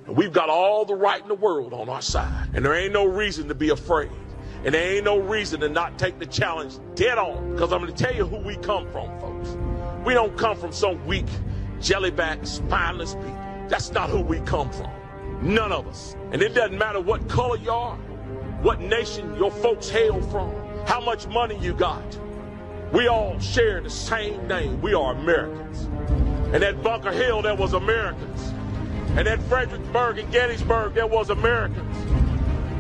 And we've got all the right in the world on our side. And there ain't no reason to be afraid. And there ain't no reason to not take the challenge dead on. Because I'm going to tell you who we come from, folks. We don't come from some weak, jellyback, spineless people. That's not who we come from. None of us. And it doesn't matter what color you are, what nation your folks hail from, how much money you got. We all share the same name. We are Americans. And at Bunker Hill, there was Americans. And at Fredericksburg and Gettysburg, there was Americans.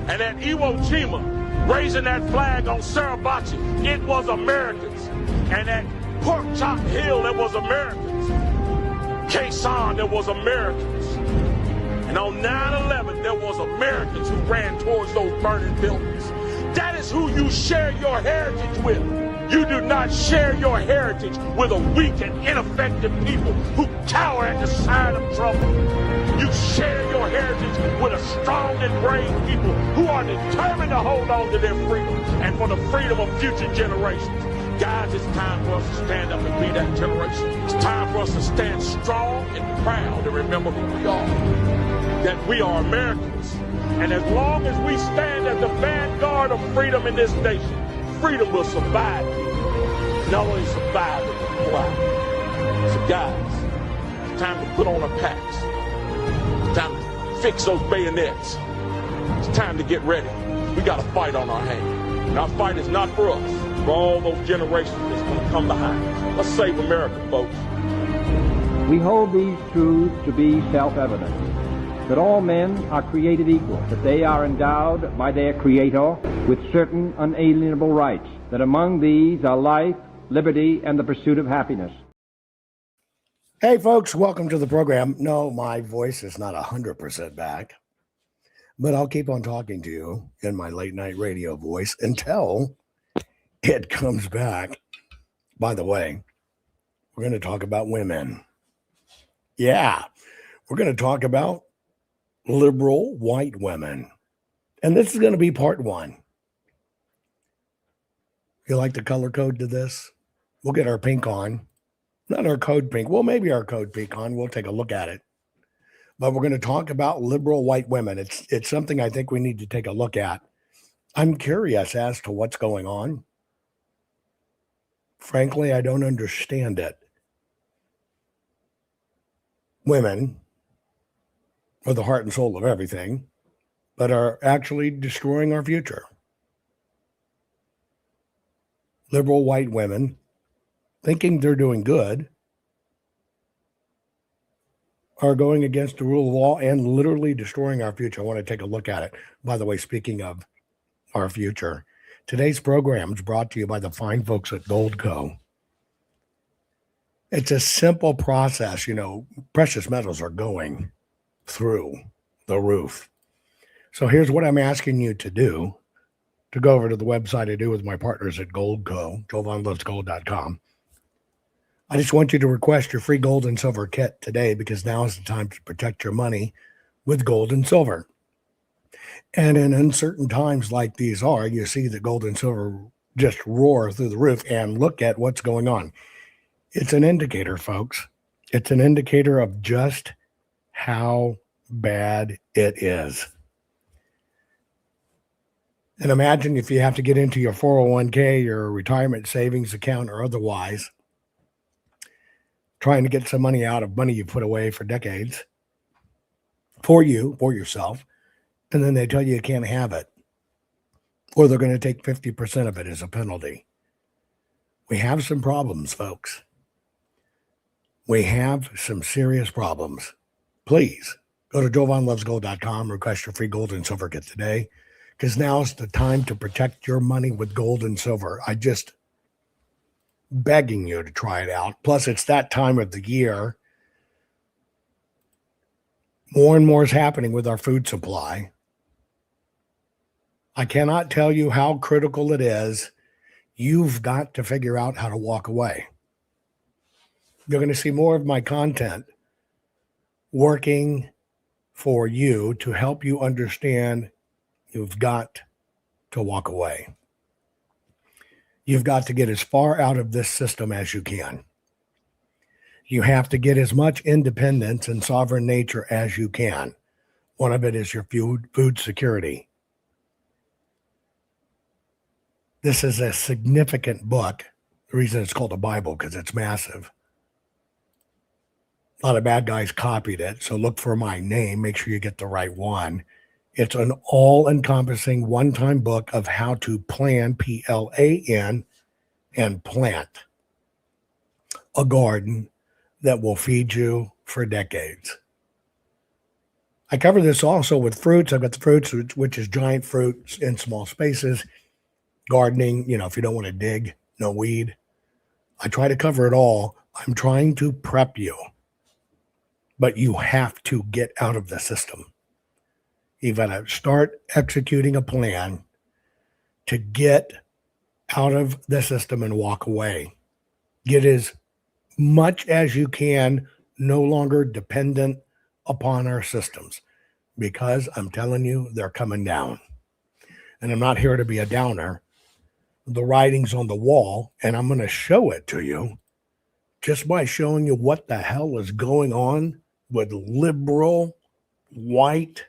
And at Iwo Jima, raising that flag on Suribachi, it was Americans. And at Pork Chop Hill, there was Americans. Quezon, there was Americans. And on 9/11, there was Americans who ran towards those burning buildings. That is who you share your heritage with. You do not share your heritage with a weak and ineffective people who cower at the sight of trouble. You share your heritage with a strong and brave people who are determined to hold on to their freedom and for the freedom of future generations. Guys, it's time for us to stand up and be that generation. It's time for us to stand strong and proud and remember who we are. That we are Americans. And as long as we stand as the vanguard of freedom in this nation, freedom will survive you. Not only survive, it will thrive. So guys, it's time to put on our packs. It's time to fix those bayonets. It's time to get ready. We got a fight on our hands. And our fight is not for us, for all those generations that's going to come behind us. Let's save America, folks. We hold these truths to be self-evident. That all men are created equal, that they are endowed by their Creator with certain unalienable rights, that among these are life, liberty, and the pursuit of happiness. Hey, folks, welcome to the program. No, my voice is not 100% back, but I'll keep on talking to you in my late night radio voice until it comes back. By the way, we're going to talk about women. Yeah, we're going to talk about liberal white women. And this is going to be part one. You like the color code to this? We'll get our pink on. Not our code pink. Well, maybe our code pink on. We'll take a look at it. But we're going to talk about liberal white women. It's something I think we need to take a look at. I'm curious as to what's going on. Frankly, I don't understand it. Women are the heart and soul of everything, but are actually destroying our future. Liberal white women, thinking they're doing good, are going against the rule of law and literally destroying our future. I want to take a look at it. By the way, speaking of our future, today's program is brought to you by the fine folks at Goldco. It's a simple process. Precious metals are going through the roof. So here's what I'm asking you to do, to go over to the website I do with my partners at Goldco, jovanlovesgold.com. I just want you to request your free gold and silver kit today, because now is the time to protect your money with gold and silver. And in uncertain times like these are, you see that gold and silver just roar through the roof, and look at what's going on. It's an indicator, folks. It's an indicator of just how bad it is. And imagine if you have to get into your 401k, your retirement savings account, or otherwise, trying to get some money out of money you put away for decades for you, for yourself, and then they tell you can't have it, or they're going to take 50% of it as a penalty. We have some problems, folks. We have some serious problems. Please go to jovanlovesgold.com, request your free gold and silver kit today, because now's the time to protect your money with gold and silver. I just begging you to try it out. Plus, it's that time of the year. More and more is happening with our food supply. I cannot tell you how critical it is. You've got to figure out how to walk away. You're going to see more of my content working for you to help you understand you've got to walk away. You've got to get as far out of this system as you can. You have to get as much independence and sovereign nature as you can. One of it is your food security. This is a significant book. The reason it's called the Bible, because it's massive. A lot of bad guys copied it, so look for my name. Make sure you get the right one. It's an all-encompassing one-time book of how to plan, P-L-A-N, and plant a garden that will feed you for decades. I cover this also with fruits. I've got the fruits, which is giant fruits in small spaces. Gardening, if you don't want to dig, no weed. I try to cover it all. I'm trying to prep you. But you have to get out of the system. You've got to start executing a plan to get out of the system and walk away. Get as much as you can, no longer dependent upon our systems, because I'm telling you, they're coming down. And I'm not here to be a downer. The writing's on the wall, and I'm going to show it to you just by showing you what the hell is going on with liberal white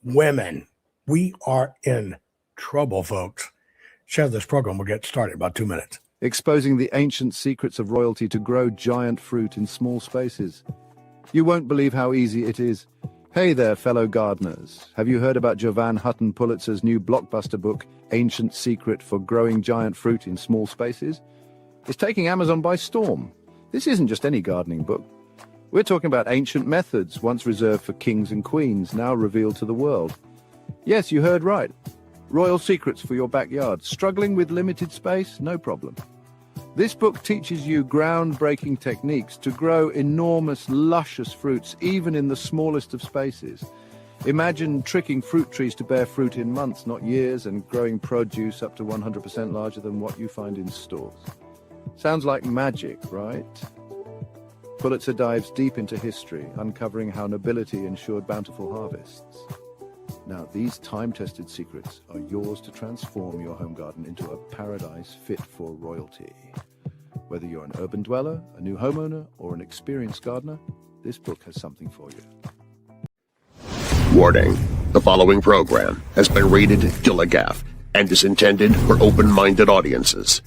women. We are in trouble, folks. Share this program. We'll get started in about 2 minutes. Exposing the ancient secrets of royalty to grow giant fruit in small spaces. You won't believe how easy it is. Hey there, fellow gardeners. Have you heard about Jovan Hutton Pulitzer's new blockbuster book, Ancient Secret for Growing Giant Fruit in Small Spaces? It's taking Amazon by storm. This isn't just any gardening book. We're talking about ancient methods once reserved for kings and queens, now revealed to the world. Yes, you heard right. Royal secrets for your backyard. Struggling with limited space? No problem. This book teaches you groundbreaking techniques to grow enormous, luscious fruits, even in the smallest of spaces. Imagine tricking fruit trees to bear fruit in months, not years, and growing produce up to 100% larger than what you find in stores. Sounds like magic, right? Pulitzer dives deep into history, uncovering how nobility ensured bountiful harvests. Now, these time-tested secrets are yours to transform your home garden into a paradise fit for royalty. Whether you're an urban dweller, a new homeowner, or an experienced gardener, this book has something for you. Warning: the following program has been rated Gilligaff and is intended for open-minded audiences.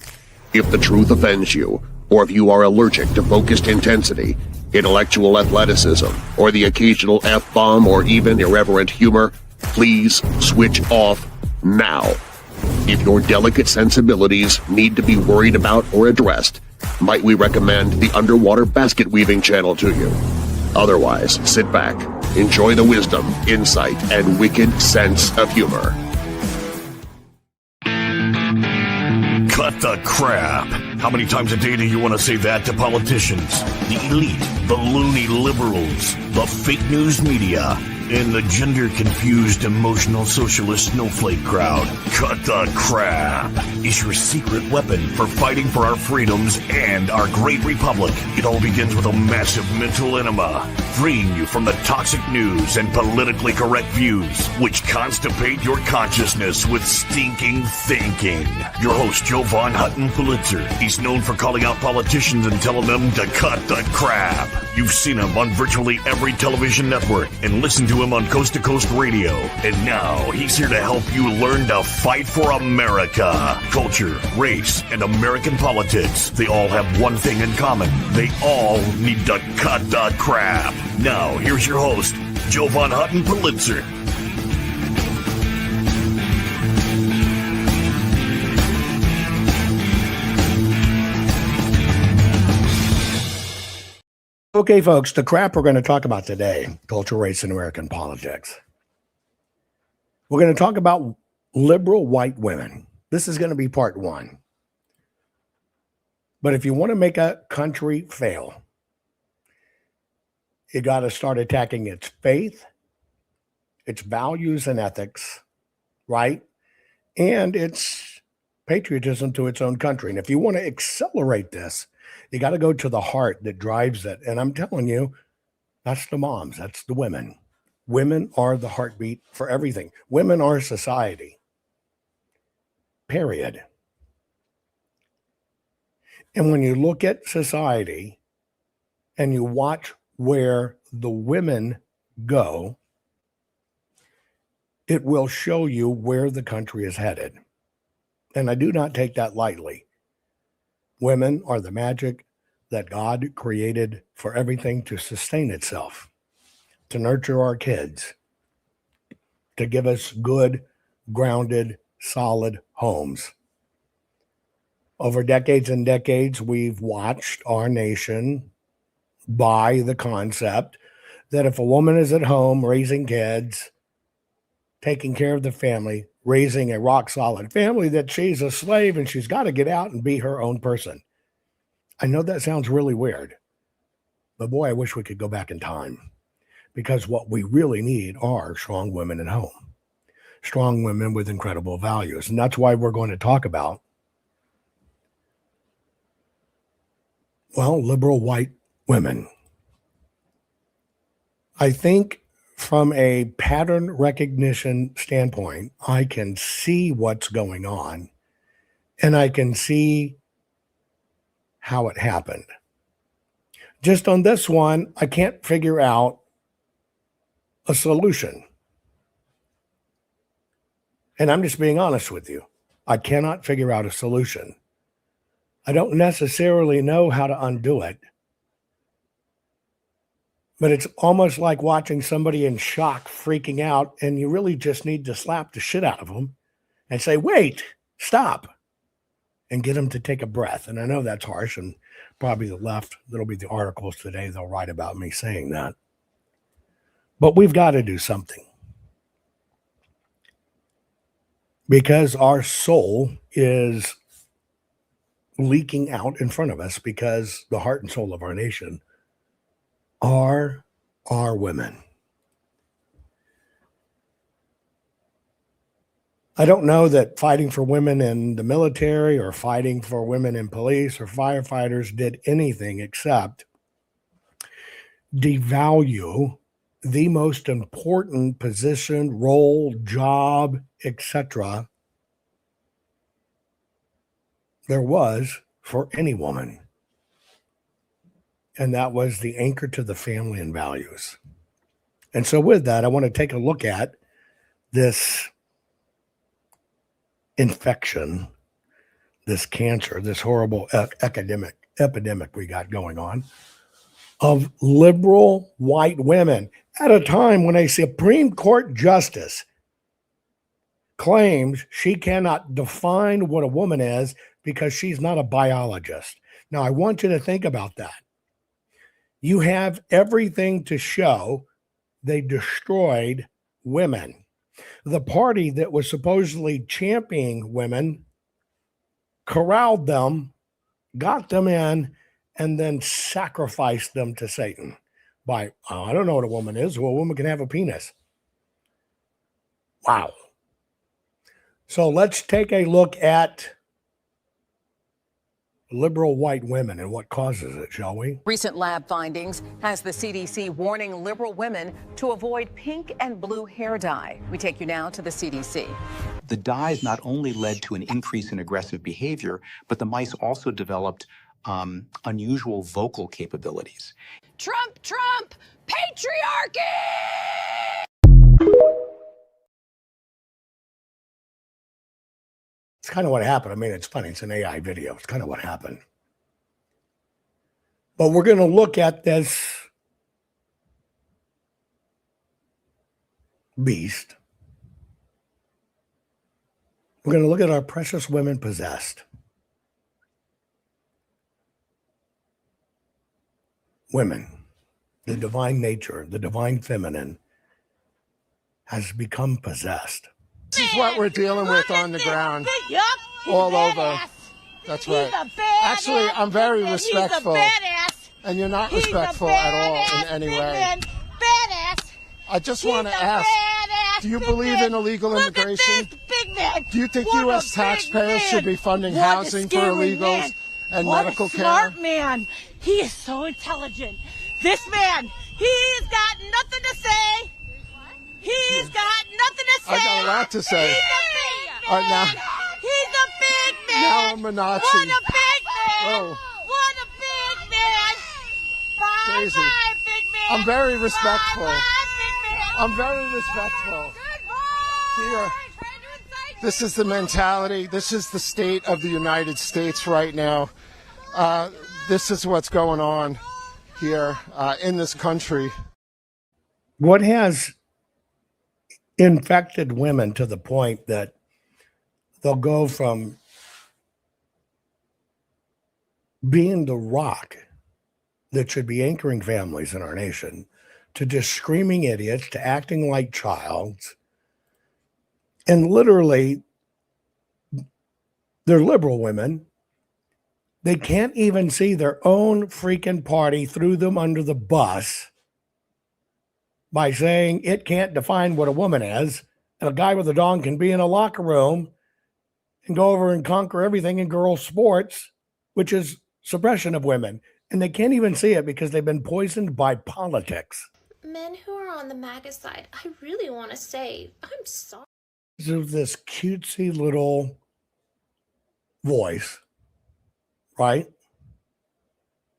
If the truth offends you, or if you are allergic to focused intensity, intellectual athleticism, or the occasional F-bomb or even irreverent humor, please switch off now. If your delicate sensibilities need to be worried about or addressed, might we recommend the Underwater Basket Weaving channel to you? Otherwise, sit back, enjoy the wisdom, insight, and wicked sense of humor. Cut the crap. How many times a day do you want to say that to politicians, the elite, the loony liberals, the fake news media, and the gender-confused, emotional socialist snowflake crowd? Cut the crap is your secret weapon for fighting for our freedoms and our great republic. It all begins with a massive mental enema, freeing you from the toxic news and politically correct views, which constipate your consciousness with stinking thinking. Your host, Jovan Hutton Pulitzer. He's known for calling out politicians and telling them to cut the crap. You've seen him on virtually every television network and listened to him on Coast to Coast Radio. And now he's here to help you learn to fight for America. Culture, race, and American politics. They all have one thing in common. They all need to cut the crap. Now, here's your host, Jovan Hutton Pulitzer. Okay, folks, the crap we're going to talk about today, culture, race, and American politics. We're going to talk about liberal white women. This is going to be part one. But if you want to make a country fail, you got to start attacking its faith, its values and ethics, right? And its patriotism to its own country. And if you want to accelerate this, you got to go to the heart that drives it. And I'm telling you, that's the moms. That's the women. Women are the heartbeat for everything. Women are society. Period. And when you look at society and you watch where the women go, it will show you where the country is headed. And I do not take that lightly. Women are the magic that God created for everything to sustain itself, to nurture our kids, to give us good, grounded, solid homes. Over decades and decades, we've watched our nation buy the concept that if a woman is at home raising kids, taking care of the family, raising a rock-solid family, that she's a slave and she's got to get out and be her own person. I know that sounds really weird, but boy, I wish we could go back in time, because what we really need are strong women at home, strong women with incredible values. And that's why we're going to talk about, well, liberal white women. I think from a pattern recognition standpoint, I can see what's going on, and I can see how it happened. Just on this one, I can't figure out a solution. And I'm just being honest with you. I cannot figure out a solution. I don't necessarily know how to undo it. But it's almost like watching somebody in shock freaking out, and you really just need to slap the shit out of them and say, wait, stop, and get them to take a breath. And I know that's harsh, and probably the left, that'll be the articles today, they'll write about me saying that. But we've got to do something, because our soul is leaking out in front of us, because the heart and soul of our nation are women. I don't know that fighting for women in the military or fighting for women in police or firefighters did anything except devalue the most important position, role, job, etc. there was for any woman. And that was the anchor to the family and values. And so with that, I want to take a look at this infection, this cancer, this horrible epidemic we got going on of liberal white women at a time when a Supreme Court justice claims she cannot define what a woman is because she's not a biologist. Now, I want you to think about that. You have everything to show they destroyed women. The party that was supposedly championing women corralled them, got them in, and then sacrificed them to Satan by, I don't know what a woman is. Well, a woman can have a penis. Wow. So let's take a look at liberal white women and what causes it, shall we? Recent lab findings has the CDC warning liberal women to avoid pink and blue hair dye. We take you now to the CDC. The dyes not only led to an increase in aggressive behavior, but the mice also developed unusual vocal capabilities. Trump, Trump, patriarchy! It's kind of what happened. I mean, it's funny. It's an AI video. It's kind of what happened. But we're going to look at this beast. We're going to look at our precious women possessed. Women, the divine nature, the divine feminine, has become possessed. This is what we're dealing with on the ground. Yup. All over. That's right. Actually, I'm very respectful. And you're not respectful at all in any way. Badass. I just want to ask, do you believe in illegal immigration? Big man. Do you think U.S. taxpayers should be funding housing for illegals and medical care? Smart man. He is so intelligent. This man, he's got nothing to say. He's got nothing to say. I got a lot to say. He's a big man. Now, he's a big man. now I'm a Nazi. What a big man. Oh. What a big man. Bye, Crazy. bye, big man. I'm very respectful. Bye, bye, big man. I'm very respectful. Goodbye. Here, this is the mentality. This is the state of the United States right now. This is what's going on here in this country. What has infected women to the point that they'll go from being the rock that should be anchoring families in our nation to just screaming idiots, to acting like childs. And literally, they're liberal women. They can't even see their own freaking party threw them under the bus by saying it can't define what a woman is, and a guy with a dong can be in a locker room and go over and conquer everything in girls' sports, which is suppression of women. And they can't even see it because they've been poisoned by politics. Men who are on the MAGA side, I really want to say, I'm sorry. This cutesy little voice, right?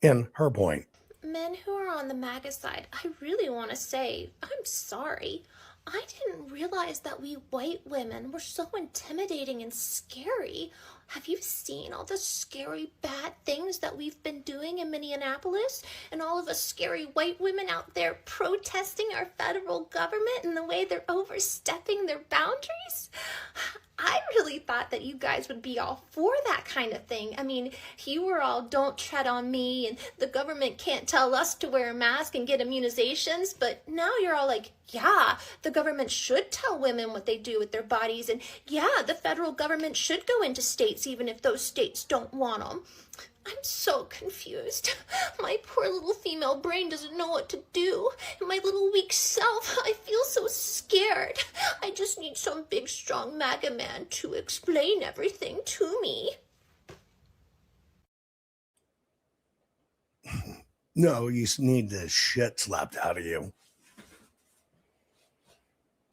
In her point. Men who are on the MAGA side, I really want to say, I'm sorry. I didn't realize that we white women were so intimidating and scary. Have you seen all the scary bad things that we've been doing in Minneapolis? And all of us scary white women out there protesting our federal government and the way they're overstepping their boundaries? I really thought that you guys would be all for that kind of thing. I mean, you were all, don't tread on me, and the government can't tell us to wear a mask and get immunizations, but now you're all like, yeah, the government should tell women what they do with their bodies, and yeah, the federal government should go into states even if those states don't want them. I'm so confused. My poor little female brain doesn't know what to do. And my little weak self, I feel so scared. I just need some big, strong MAGA man to explain everything to me. No, you need the shit slapped out of you.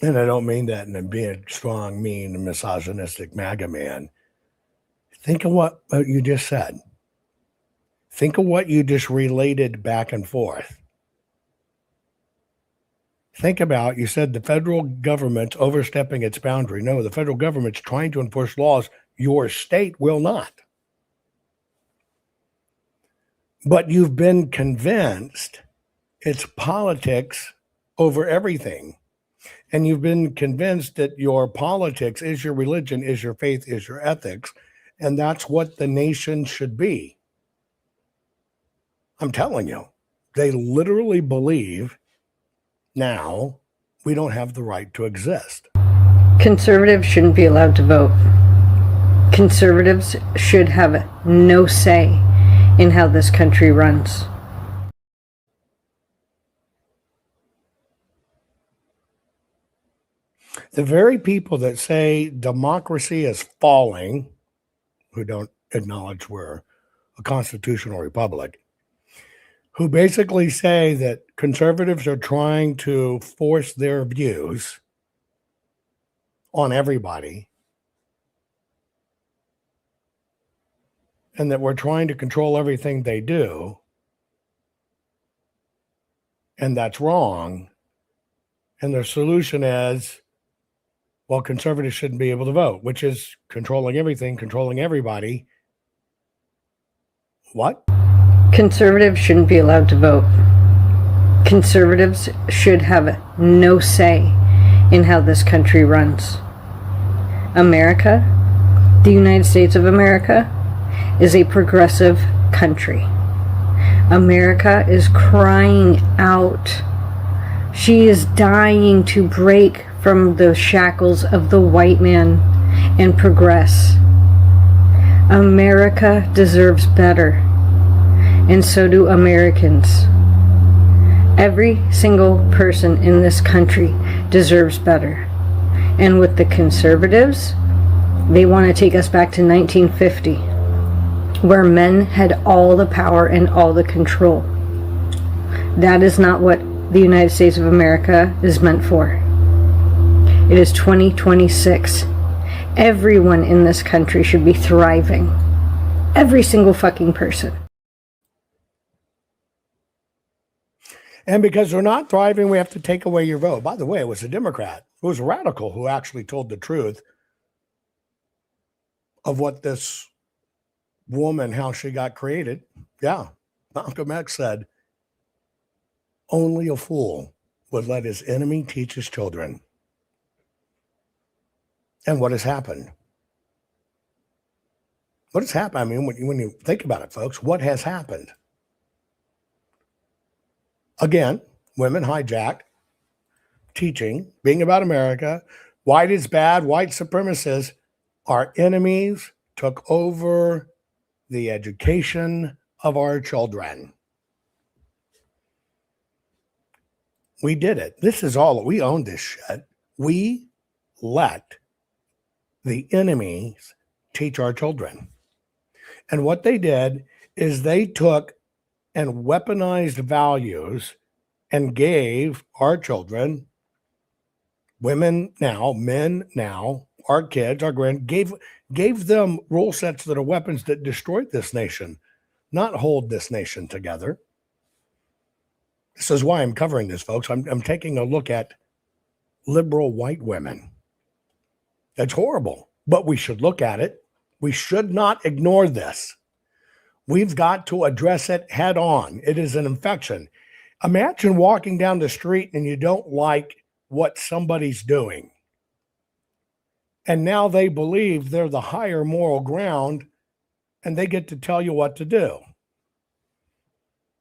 And I don't mean that in a big, strong, mean, misogynistic MAGA man. Think of what you just said. Think of what you just related back and forth. Think about, you said the federal government's overstepping its boundary. No, the federal government's trying to enforce laws your state will not. But you've been convinced it's politics over everything. And you've been convinced that your politics is your religion, is your faith, is your ethics. And that's what the nation should be. I'm telling you, they literally believe now we don't have the right to exist. Conservatives shouldn't be allowed to vote. Conservatives should have no say in how this country runs. The very people that say democracy is falling, who don't acknowledge we're a constitutional republic, who basically say that conservatives are trying to force their views on everybody and that we're trying to control everything they do, and that's wrong. And their solution is, well, conservatives shouldn't be able to vote, which is controlling everything, controlling everybody. What? Conservatives shouldn't be allowed to vote. Conservatives should have no say in how this country runs. America, the United States of America, is a progressive country. America is crying out. She is dying to break from the shackles of the white man and progress. America deserves better. And so do Americans. Every single person in this country deserves better. And with the conservatives, they want to take us back to 1950, where men had all the power and all the control. That is not what the United States of America is meant for. It is 2026. Everyone in this country should be thriving. Every single fucking person. And because they're not thriving, we have to take away your vote. By the way, it was a Democrat who was a radical, who actually told the truth of what this woman, how she got created. Yeah, Malcolm X said, only a fool would let his enemy teach his children. And what has happened? What has happened? I mean, when you think about it, folks, what has happened? Again, women hijacked teaching, being about America. White is bad. White supremacists, our enemies, took over the education of our children. We did it. This is all, we own this shit. We let the enemies teach our children. And what they did is they took and weaponized values and gave our children, women now, men now, our kids, our gave them rule sets that are weapons that destroyed this nation, not hold this nation together. This is why I'm covering this, folks. I'm taking a look at liberal white women. That's horrible, but we should look at it. We should not ignore this. We've got to address it head on. It is an infection. Imagine walking down the street and you don't like what somebody's doing. And now they believe they're the higher moral ground and they get to tell you what to do.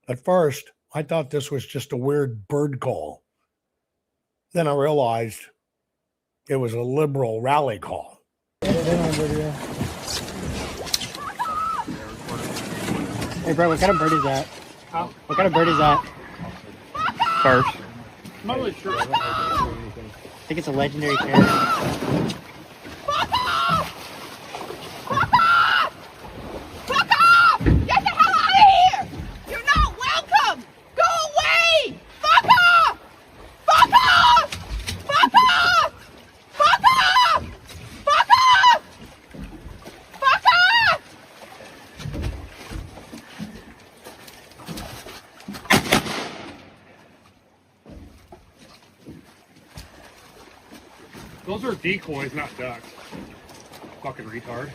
At first, I thought this was just a weird bird call. Then I realized it was a liberal rally call. Hey, bro, what kind of bird is that? Huh? What kind of bird is that? First. I'm not really sure. I think it's a legendary character. Fuck off! Fuck off! Fuck off! Get the hell out of here! You're not welcome! Go away! Fuck off! Fuck off! Fuck off! Fuck off! Fuck off! Fuck off! Those are decoys, not ducks. Fucking retard.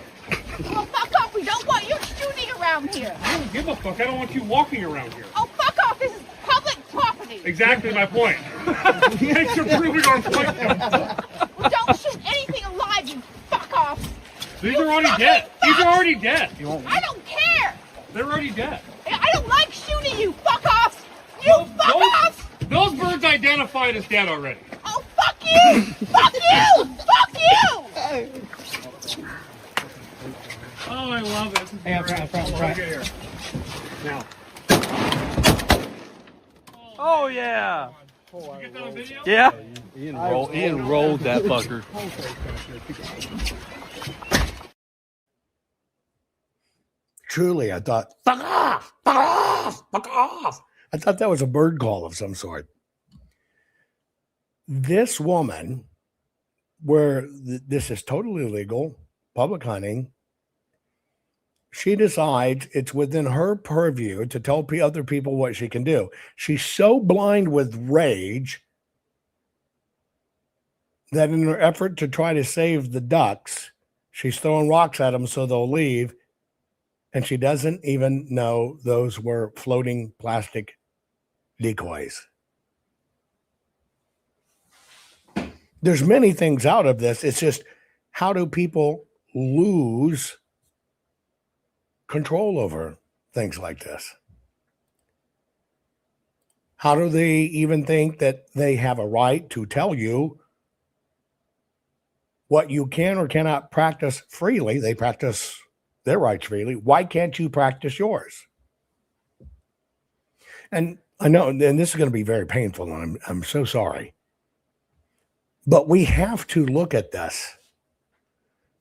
Oh, fuck off! We don't want you shooting around here! I don't give a fuck. I don't want you walking around here. Oh, fuck off! This is public property! Exactly my point. Thanks for proving our point. We don't shoot anything alive, you fuck off! These are already dead. These are already dead. I don't care! They're already dead. I don't like shooting you, fuck off! You fuck off! Those birds identified as dead already. Oh, fuck you! Fuck you! Fuck you! Oh, I love it. Hey, I'm front. Get here. Now. Oh, yeah. Did you get that on video? Yeah. Ian rolled that fucker. Truly, I thought, fuck off, fuck off, fuck off. I thought that was a bird call of some sort. This woman, where this is totally legal, public hunting, she decides it's within her purview to tell other people what she can do. She's so blind with rage that in her effort to try to save the ducks, she's throwing rocks at them so they'll leave. And she doesn't even know those were floating plastic decoys. There's many things out of this. It's just, how do people lose control over things like this? How do they even think that they have a right to tell you what you can or cannot practice freely? They practice their rights freely. Why can't you practice yours? And I know, and this is going to be very painful, and I'm so sorry. But we have to look at this,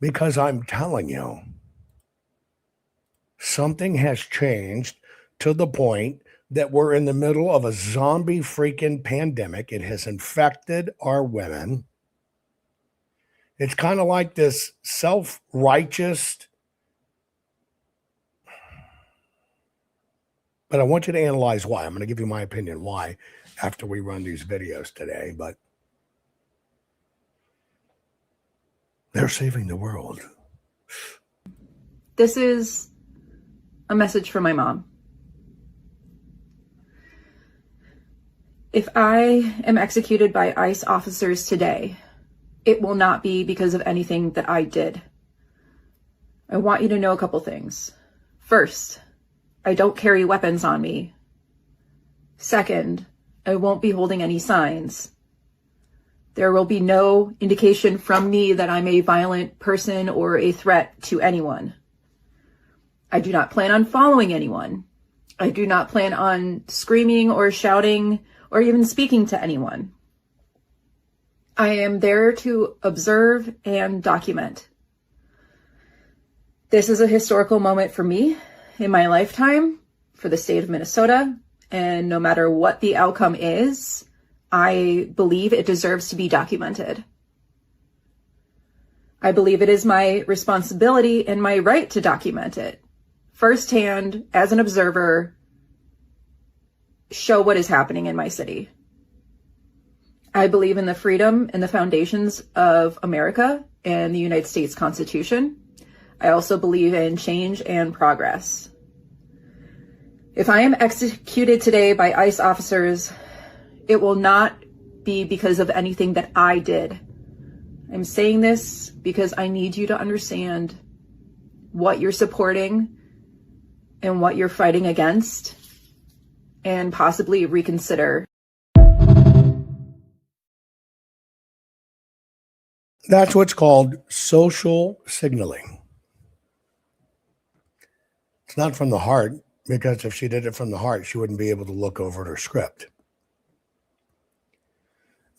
because I'm telling you, something has changed to the point that we're in the middle of a zombie freaking pandemic. It has infected our women. It's kind of like this self-righteous, but I want you to analyze why. I'm going to give you my opinion why after we run these videos today. But They're saving the world. This is a message from my mom. If I am executed by ICE officers today, it will not be because of anything that I did. I want you to know a couple things. First, I don't carry weapons on me. Second, I won't be holding any signs. There will be no indication from me that I'm a violent person or a threat to anyone. I do not plan on following anyone. I do not plan on screaming or shouting or even speaking to anyone. I am there to observe and document. This is a historical moment for me in my lifetime, for the state of Minnesota, and no matter what the outcome is, I believe it deserves to be documented. I believe it is my responsibility and my right to document it. Firsthand, as an observer, show what is happening in my city. I believe in the freedom and the foundations of America and the United States Constitution. I also believe in change and progress. If I am executed today by ICE officers, it will not be because of anything that I did. I'm saying this because I need you to understand what you're supporting and what you're fighting against, and possibly reconsider. That's what's called social signaling. It's not from the heart, because if she did it from the heart, she wouldn't be able to look over at her script.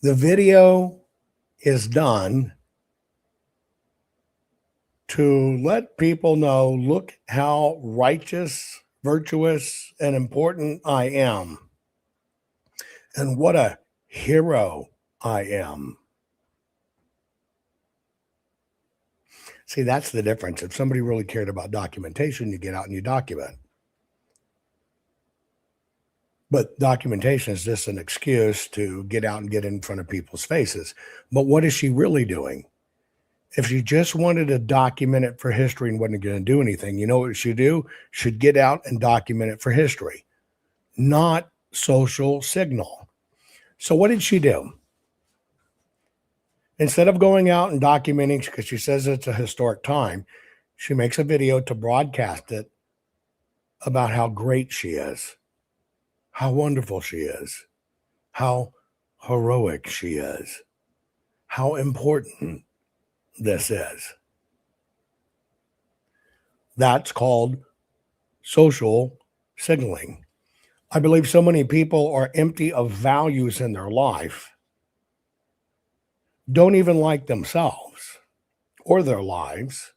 The video is done to let people know, look how righteous, virtuous, and important I am, and what a hero I am. See, that's the difference. If somebody really cared about documentation, you get out and you document. But documentation is just an excuse to get out and get in front of people's faces. But what is she really doing? If she just wanted to document it for history and wasn't going to do anything, you know what she'd do? She'd get out and document it for history, not social signal. So what did she do? Instead of going out and documenting, because she says it's a historic time, she makes a video to broadcast it about how great she is, how wonderful she is, how heroic she is, how important this is. That's called social signaling. I believe so many people are empty of values in their life, don't even like themselves or their lives,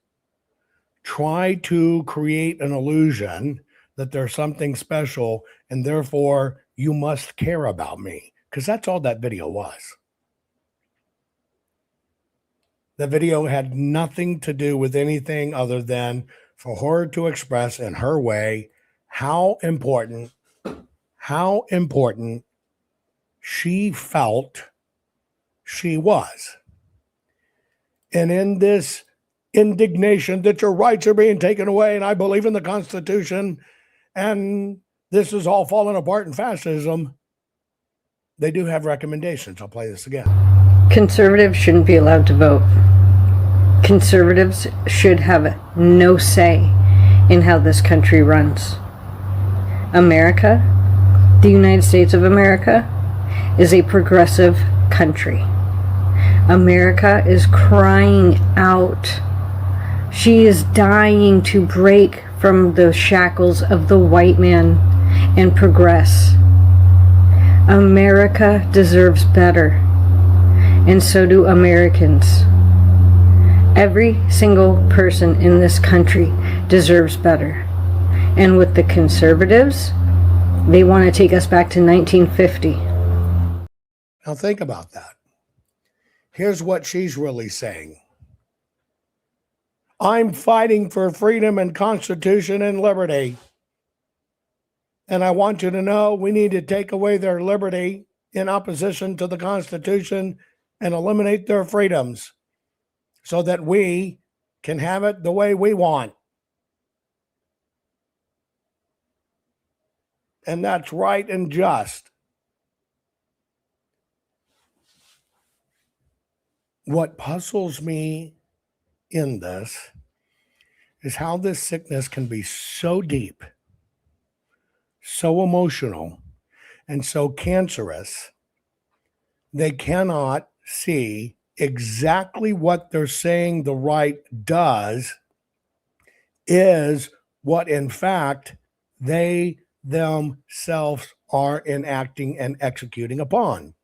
try to create an illusion that there's something special and therefore you must care about me, because that's all that video was. The video had nothing to do with anything other than for her to express in her way how important she felt she was. And in this indignation that your rights are being taken away, and I believe in the Constitution, and this is all falling apart in fascism, they do have recommendations. I'll play this again. Conservatives shouldn't be allowed to vote. Conservatives should have no say in how this country runs. America, the United States of America, is a progressive country. America is crying out. She is dying to break from the shackles of the white man and progress. America deserves better, and so do Americans. Every single person in this country deserves better. And with the conservatives, they want to take us back to 1950. Now think about that. Here's what she's really saying. I'm fighting for freedom and Constitution and liberty. And I want you to know we need to take away their liberty in opposition to the Constitution and eliminate their freedoms. so that we can have it the way we want. And that's right and just. What puzzles me in this is how this sickness can be so deep, so emotional, and so cancerous. They cannot see exactly what they're saying the right does is what, in fact, they themselves are enacting and executing upon.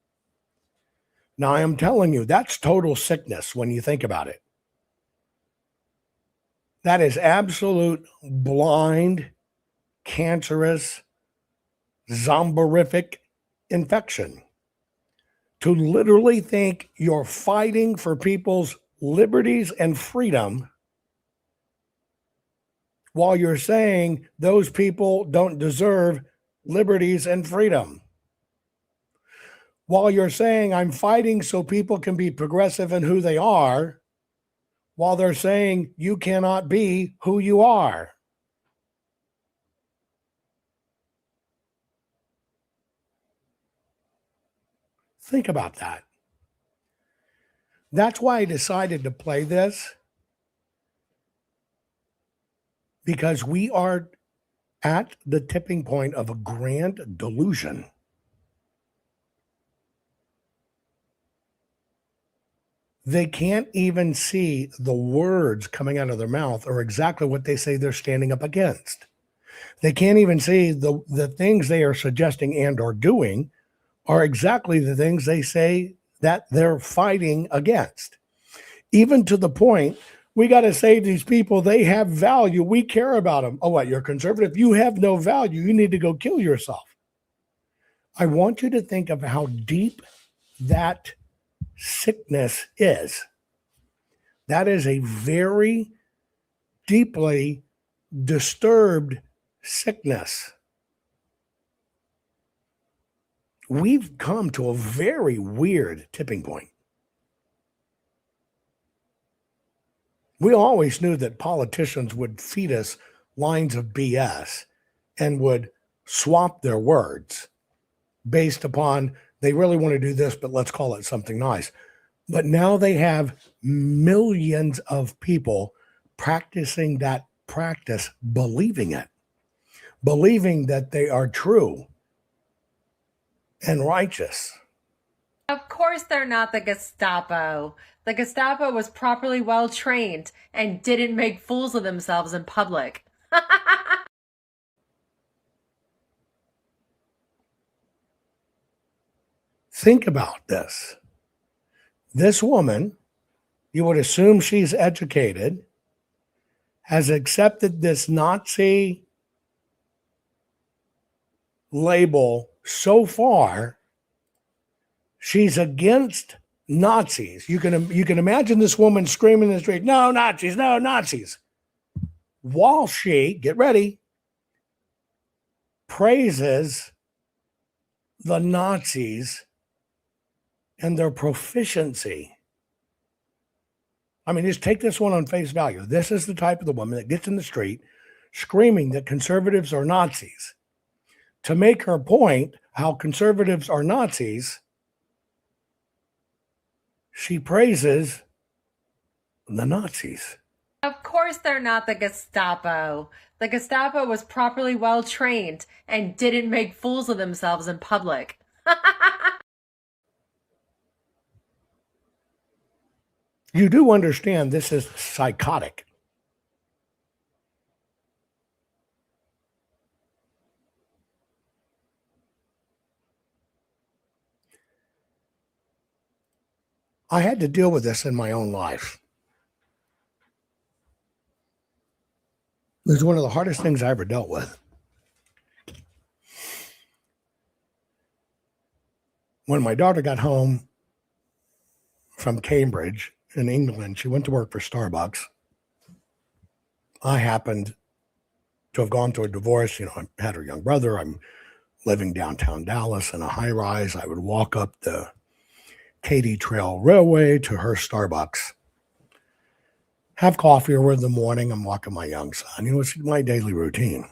Now, I am telling you, that's total sickness when you think about it. That is absolute blind, cancerous, zomborific infection. To literally think you're fighting for people's liberties and freedom while you're saying those people don't deserve liberties and freedom. While you're saying I'm fighting so people can be progressive in who they are, while they're saying you cannot be who you are. Think about that. That's why I decided to play this, because we are at the tipping point of a grand delusion. They can't even see the words coming out of their mouth or exactly what they say they're standing up against. They can't even see the things they are suggesting and or doing are exactly the things they say that they're fighting against. Even to the point, we got to say to these people, they have value. We care about them. Oh, what? You're conservative? You have no value. You need to go kill yourself. I want you to think of how deep that sickness is. That is a very deeply disturbed sickness. We've come to a very weird tipping point. We always knew that politicians would feed us lines of BS and would swap their words based upon they really want to do this, but let's call it something nice. But now they have millions of people practicing that practice, believing it, believing that they are true and righteous. Of course they're not the Gestapo. The Gestapo was properly well trained and didn't make fools of themselves in public. Think about this. This woman, you would assume she's educated, has accepted this Nazi label so far. She's against Nazis. You can imagine this woman screaming in the street, "No Nazis, no Nazis," while she, get ready, praises the Nazis and their proficiency. I mean, just take this one on face value. This is the type of the woman that gets in the street screaming that conservatives are Nazis. To make her point how conservatives are Nazis, she praises the Nazis. Of course they're not the Gestapo. The Gestapo was properly well trained and didn't make fools of themselves in public. You do understand this is psychotic. I had to deal with this in my own life. It was one of the hardest things I ever dealt with. When my daughter got home from Cambridge in England, she went to work for Starbucks. I happened to have gone through a divorce. I had her young brother. I'm living downtown Dallas in a high rise. I would walk up the Katy Trail Railway to her Starbucks. have coffee, or in the morning, I'm walking my young son. It's my daily routine.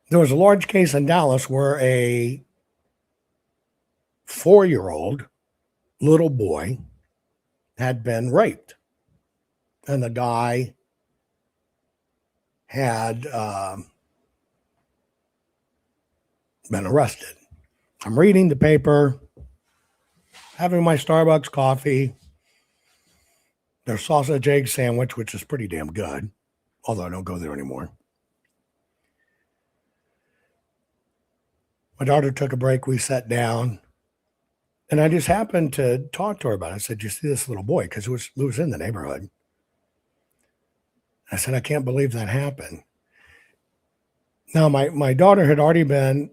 There was a large case in Dallas where a 4-year-old little boy had been raped. And the guy had been arrested. I'm reading the paper, having my Starbucks coffee, their sausage egg sandwich, which is pretty damn good, although I don't go there anymore. My daughter took a break. We sat down, and I just happened to talk to her about it. I said, "You see this little boy?" Because it was in the neighborhood. I said, "I can't believe that happened." Now, my daughter had already been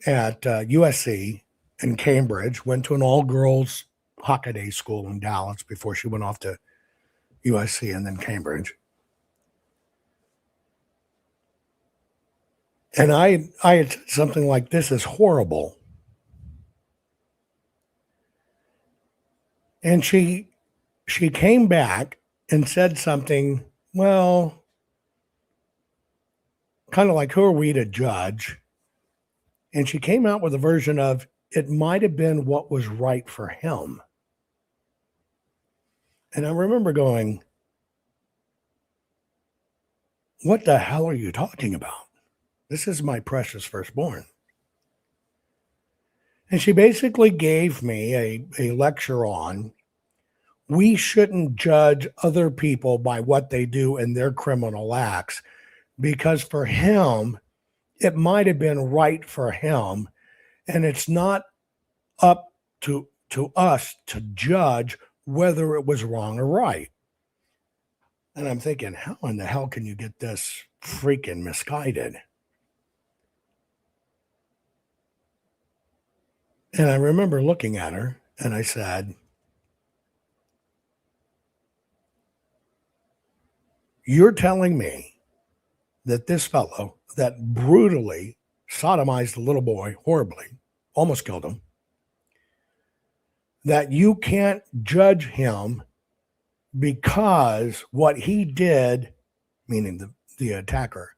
at USC in Cambridge, went to an all-girls Hockaday school in Dallas before she went off to USC and then Cambridge. And I had said something like, "This is horrible." And she came back and said something, well, kind of like, who are we to judge? And she came out with a version of, it might have been what was right for him. And I remember going, what the hell are you talking about? This is my precious firstborn. And she basically gave me a lecture on, we shouldn't judge other people by what they do in their criminal acts, because for him, it might have been right for him, and it's not up to us to judge whether it was wrong or right. And I'm thinking, how in the hell can you get this freaking misguided? And I remember looking at her and I said, you're telling me that this fellow that brutally sodomized the little boy horribly, almost killed him, that you can't judge him because what he did, meaning the attacker,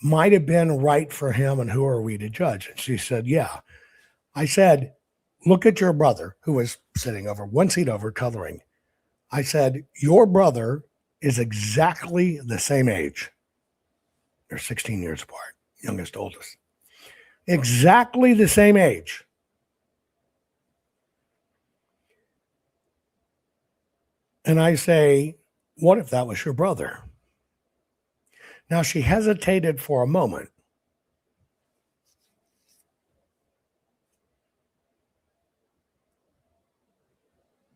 might have been right for him, and who are we to judge? And she said, yeah. I said, look at your brother, who was sitting over one seat over coloring. I said, your brother is exactly the same age. They're 16 years apart, youngest, oldest. Exactly the same age. And I say, what if that was your brother? Now, she hesitated for a moment.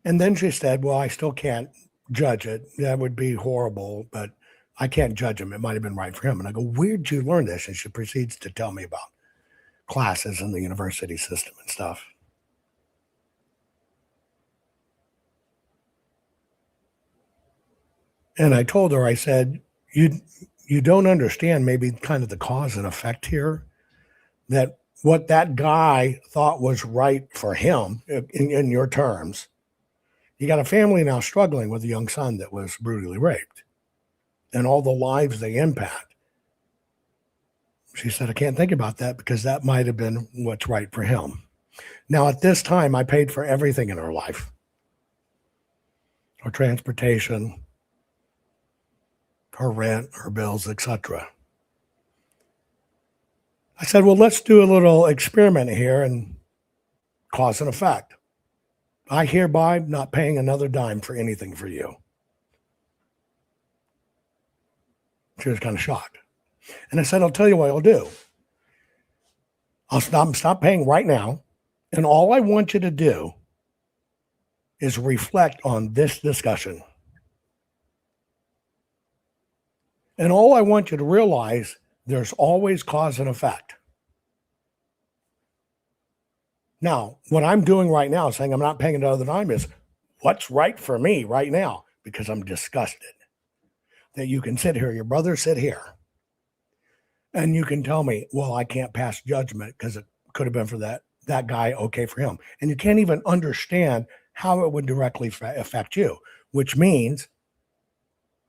And then she said, well, I still can't judge it. That would be horrible, but I can't judge him. It might have been right for him. And I go, where'd you learn this? And she proceeds to tell me about classes in the university system and stuff. And I told her, I said, you don't understand maybe kind of the cause and effect here, that what that guy thought was right for him in your terms. You got a family now struggling with a young son that was brutally raped and all the lives they impact. She said, I can't think about that because that might have been what's right for him. Now, at this time, I paid for everything in her life. Her transportation, her rent, her bills, etc. I said, well, let's do a little experiment here and cause and effect. I hereby not paying another dime for anything for you. She was kind of shocked. And I said, I'll tell you what I'll do. I'll stop paying right now. And all I want you to do is reflect on this discussion. And all I want you to realize, there's always cause and effect. Now, what I'm doing right now, saying I'm not paying another dime, is what's right for me right now, because I'm disgusted that you can sit here, your brother sit here, and you can tell me, well, I can't pass judgment because it could have been for that that guy okay for him. And you can't even understand how it would directly affect you, which means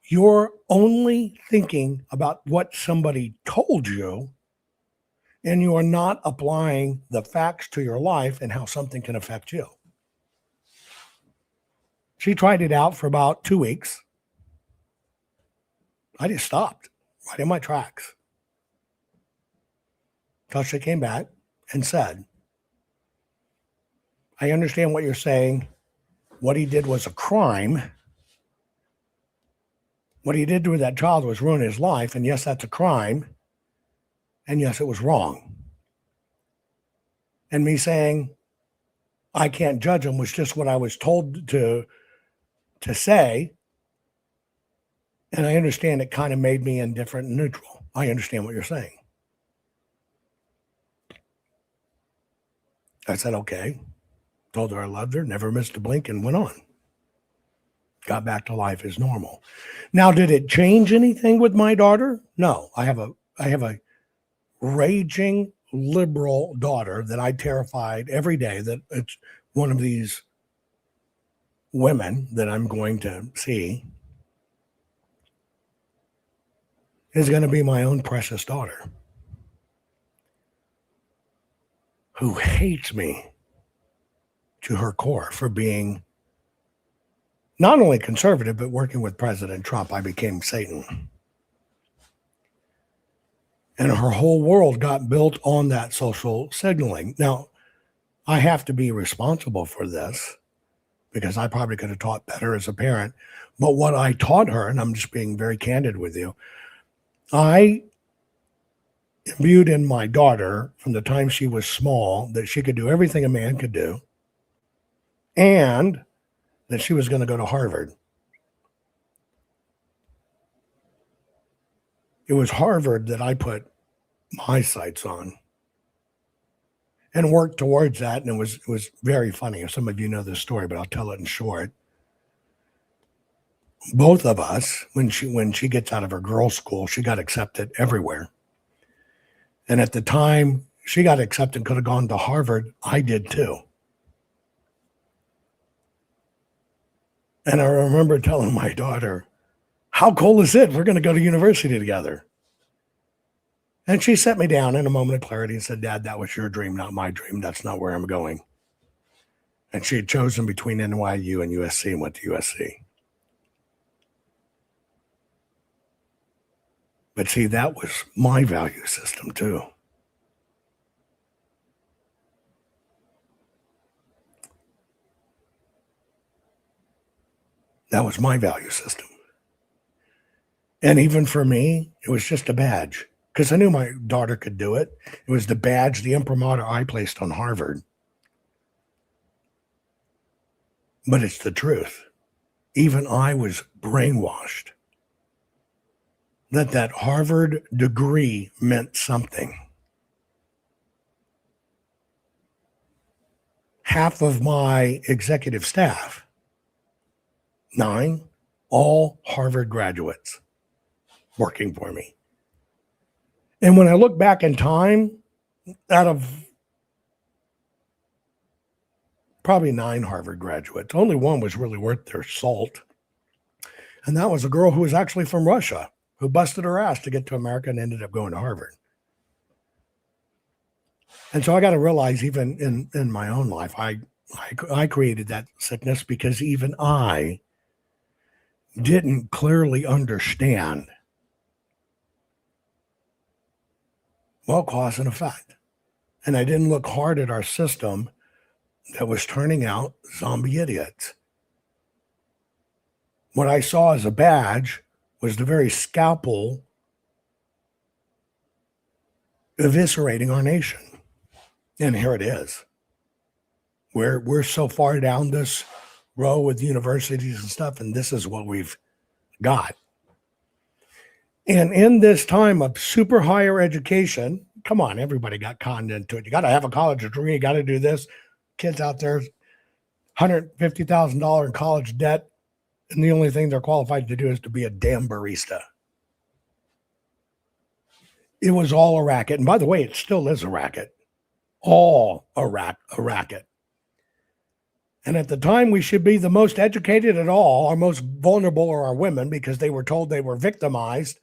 you're only thinking about what somebody told you, and you are not applying the facts to your life and how something can affect you. She tried it out for about 2 weeks. I just stopped right in my tracks. Until she came back and said, I understand what you're saying. What he did was a crime. What he did to that child was ruin his life. And yes, that's a crime. And yes, it was wrong. And me saying, I can't judge him was just what I was told to say. And I understand it kind of made me indifferent and neutral. I understand what you're saying. I said, okay. Told her I loved her, never missed a blink, and went on. Got back to life as normal. Now, did it change anything with my daughter? No. I have a raging liberal daughter that I terrified every day that it's one of these women that I'm going to see is going to be my own precious daughter who hates me to her core for being not only conservative, but working with President Trump. I became Satan. And her whole world got built on that social signaling. Now, I have to be responsible for this because I probably could have taught better as a parent. But what I taught her, and I'm just being very candid with you, I imbued in my daughter from the time she was small that she could do everything a man could do and that she was going to go to Harvard. It was Harvard that I put my sights on and worked towards that. And it was very funny. Some of you know this story, but I'll tell it in short. Both of us, when she gets out of her girls' school, she got accepted everywhere. And at the time she got accepted, could have gone to Harvard, I did too. And I remember telling my daughter, how cool is it? We're going to go to university together. And she set me down in a moment of clarity and said, Dad, that was your dream, not my dream. That's not where I'm going. And she had chosen between NYU and USC and went to USC. But see, that was my value system too. That was my value system. And even for me, it was just a badge because I knew my daughter could do it. It was the badge, the imprimatur I placed on Harvard. But it's the truth. Even I was brainwashed that Harvard degree meant something. Half of my executive staff, 9, all Harvard graduates working for me. And when I look back in time, out of probably 9 Harvard graduates, only one was really worth their salt. And that was a girl who was actually from Russia, who busted her ass to get to America and ended up going to Harvard. And so I got to realize, even in my own life, I created that sickness because even I didn't clearly understand, well, cause and effect. And I didn't look hard at our system that was turning out zombie idiots. What I saw as a badge was the very scalpel eviscerating our nation. And here it is. We're so far down this row with universities and stuff, and this is what we've got. And in this time of super higher education, come on, everybody got conned into it. You got to have a college degree. You got to do this. Kids out there, $150,000 in college debt, and the only thing they're qualified to do is to be a damn barista. It was all a racket. And by the way, it still is a racket. all a racket. And at the time, we should be the most educated at all. Our most vulnerable are our women because they were told they were victimized.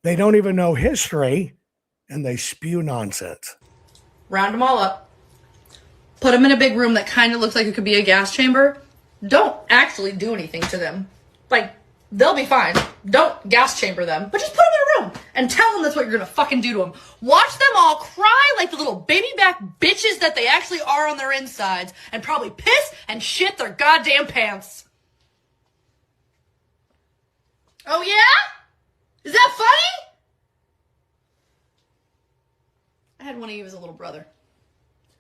They don't even know history, and they spew nonsense. Round them all up. Put them in a big room that kind of looks like it could be a gas chamber. Don't actually do anything to them. Like, they'll be fine. Don't gas chamber them, but just put them in a room and tell them that's what you're gonna fucking do to them. Watch them all cry like the little baby back bitches that they actually are on their insides and probably piss and shit their goddamn pants. Oh yeah? Is that funny? I had one of you as a little brother.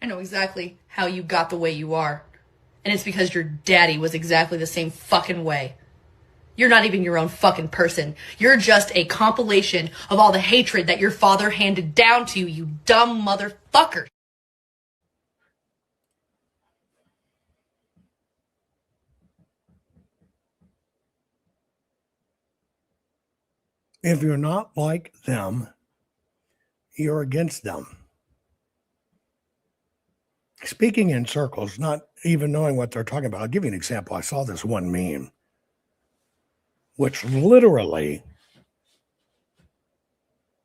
I know exactly how you got the way you are. And it's because your daddy was exactly the same fucking way. You're not even your own fucking person. You're just a compilation of all the hatred that your father handed down to you, you dumb motherfucker. If you're not like them, you're against them. Speaking in circles, not even knowing what they're talking about. I'll give you an example. I saw this one meme, which literally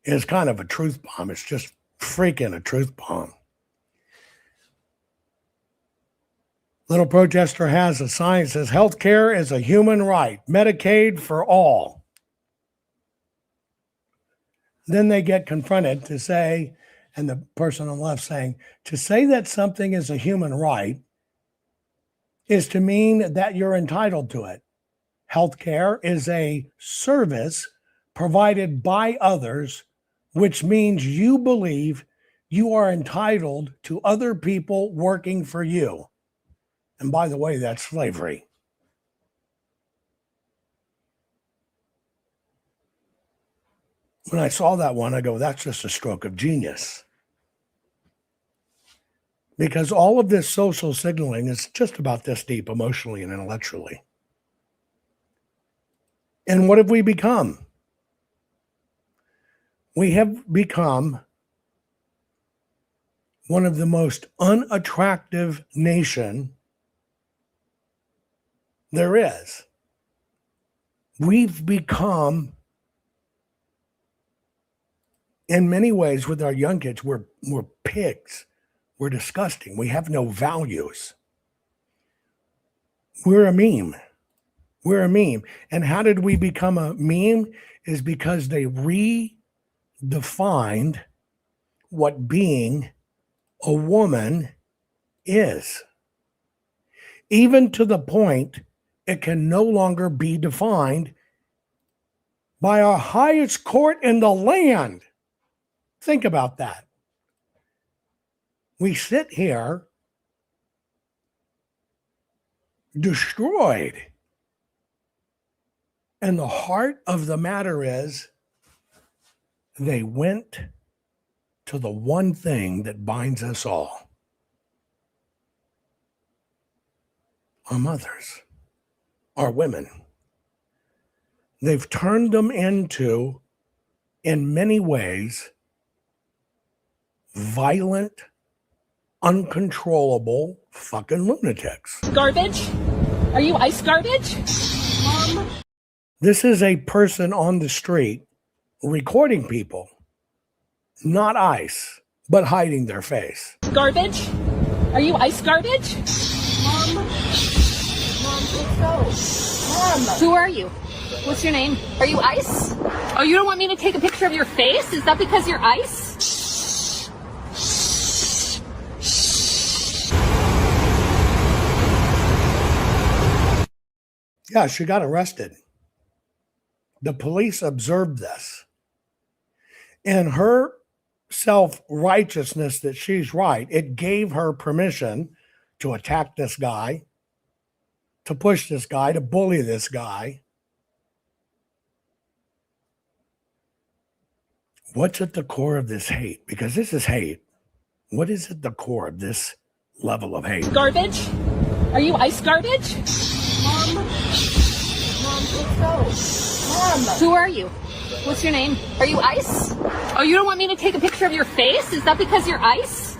is kind of a truth bomb. It's just freaking a truth bomb. Little protester has a sign that says, "Healthcare is a human right. Medicaid for all." Then they get confronted to say, and the person on the left saying, to say that something is a human right is to mean that you're entitled to it. Healthcare is a service provided by others, which means you believe you are entitled to other people working for you. And by the way, that's slavery. When I saw that one, I go, that's just a stroke of genius. Because all of this social signaling is just about this deep emotionally and intellectually. And what have we become? We have become one of the most unattractive nation there is. We've become, in many ways, with our young kids, we're pigs. We're disgusting. We have no values. We're a meme. We're a meme. And how did we become a meme? Is because they redefined what being a woman is. Even to the point it can no longer be defined by our highest court in the land. Think about that. We sit here destroyed. And the heart of the matter is they went to the one thing that binds us all. Our mothers, our women. They've turned them into, in many ways, violent, uncontrollable fucking lunatics. Garbage? Are you ice garbage? This is a person on the street recording people, not ICE, but hiding their face. Garbage? Are you ice garbage? Mom, let's go. Mom. Who are you? What's your name? Are you ice? Oh, you don't want me to take a picture of your face? Is that because you're ice? Yeah, she got arrested. The police observed this. In her self-righteousness that she's right, it gave her permission to attack this guy, to push this guy, to bully this guy. What's at the core of this hate? Because this is hate. What is at the core of this level of hate? Garbage? Are you ice garbage? Mom, let's go. Mom. Who are you? What's your name? Are you ice? Oh, you don't want me to take a picture of your face? Is that because you're ice?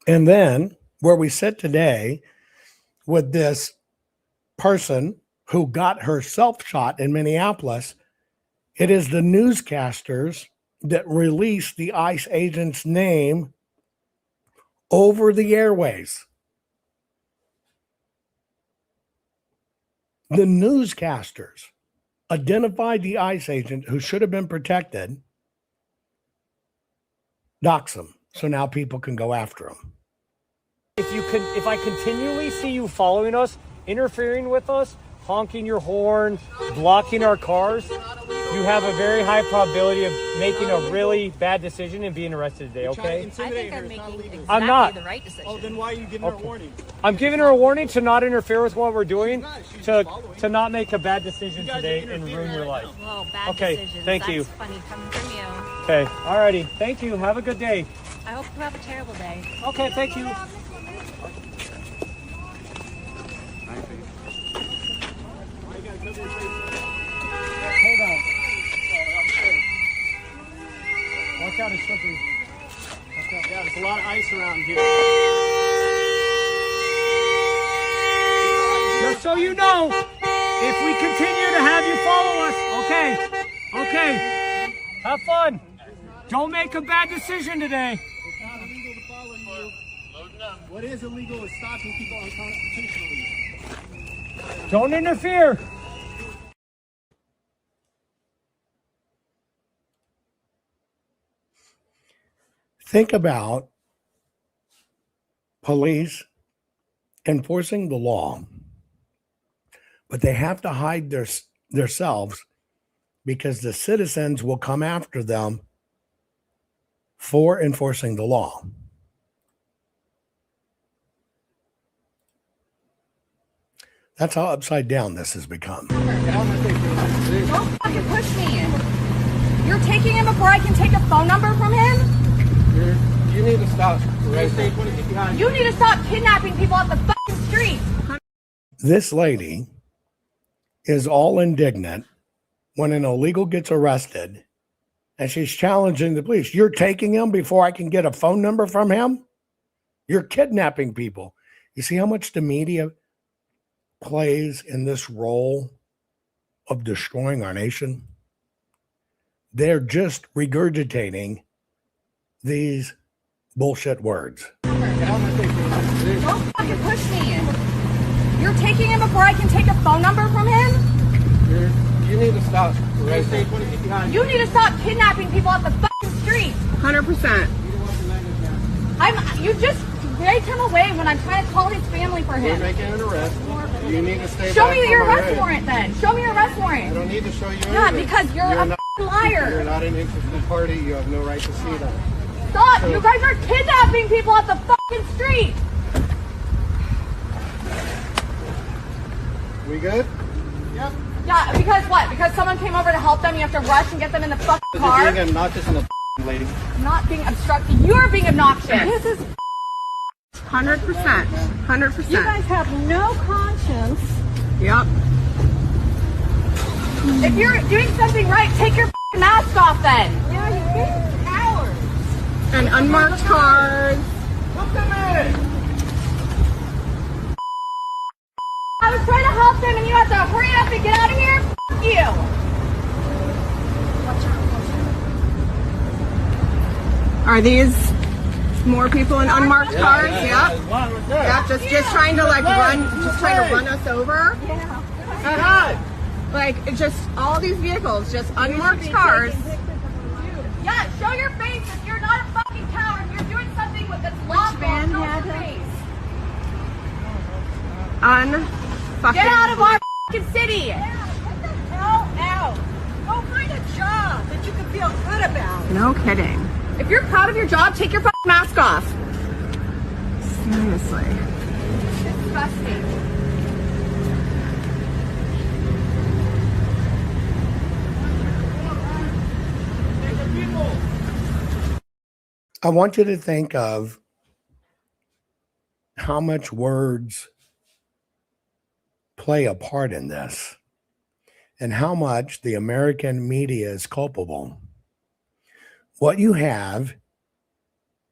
And then where we sit today with this person who got herself shot in Minneapolis, it is the newscasters that released the ICE agent's name over the airways. The newscasters identified the ICE agent who should have been protected, dox him, so now people can go after him. If I continually see you following us, interfering with us, honking your horn, blocking our cars, you have a very high probability of making a really bad decision and being arrested today, okay? I think I'm making exactly I'm not. the right decision. Oh, then why are you giving her a warning? I'm giving her a warning to not interfere with what we're doing, to not make a bad decision today and ruin your life. Well, bad Okay, decisions. thank you. That's funny coming from you. Okay, alrighty. Thank you. Have a good day. I hope you have a terrible day. Okay, thank you. Hold on. Watch out, it's slippery. Yeah, there's a lot of ice around here. Just so you know, if we continue to have you follow us, okay, have fun. Don't make a bad decision today. It's not illegal to follow you. What is illegal is stopping people unconstitutionally. Don't interfere. Think about police enforcing the law, but they have to hide themselves because the citizens will come after them for enforcing the law. That's how upside down this has become. Don't fucking push me. You're taking him before I can take a phone number from him? You need to stop. You need to stop kidnapping people off the fucking street. This lady is all indignant when an illegal gets arrested and she's challenging the police. You're taking him before I can get a phone number from him? You're kidnapping people. You see how much the media plays in this role of destroying our nation? They're just regurgitating these bullshit words. Don't fucking push me. You're taking him before I can take a phone number from him? You need to stop. You need to stop kidnapping people off the fucking street. 100%. You just take him away when I'm trying to call his family for him. We're making an arrest. You need to stay Show back me from your my arrest head. warrant then. Show me your arrest warrant. I don't need to show you anything. Yeah, because you're a not, liar. You're not an interested party. You have no right to see that. Stop! You guys are kidnapping people off the fucking street. We good? Yep. Yeah, because what? Because someone came over to help them, you have to rush and get them in the fucking car? You're being obnoxious in the lady. Not being obstructive. You're being obnoxious. This is 100%. 100%. You guys have no conscience. Yep. If you're doing something right, take your mask off then. Yeah, you big cowards. And unmarked cars. Look at me. I was trying to help them and you have to hurry up and get out of here? F you. Are these more people in unmarked cars? Yep. Yeah, just trying to like run us over. Yeah. Like just all these vehicles, just unmarked cars. Yeah, show your face if you're not a fucking coward. You're doing something with this lawful. Show your face. Get out of our fucking city. Yeah, get the hell out. Go find a job that you can feel good about. No kidding. If you're proud of your job, take your fucking mask off. Seriously. Disgusting. I want you to think of how much words play a part in this and how much the American media is culpable. What you have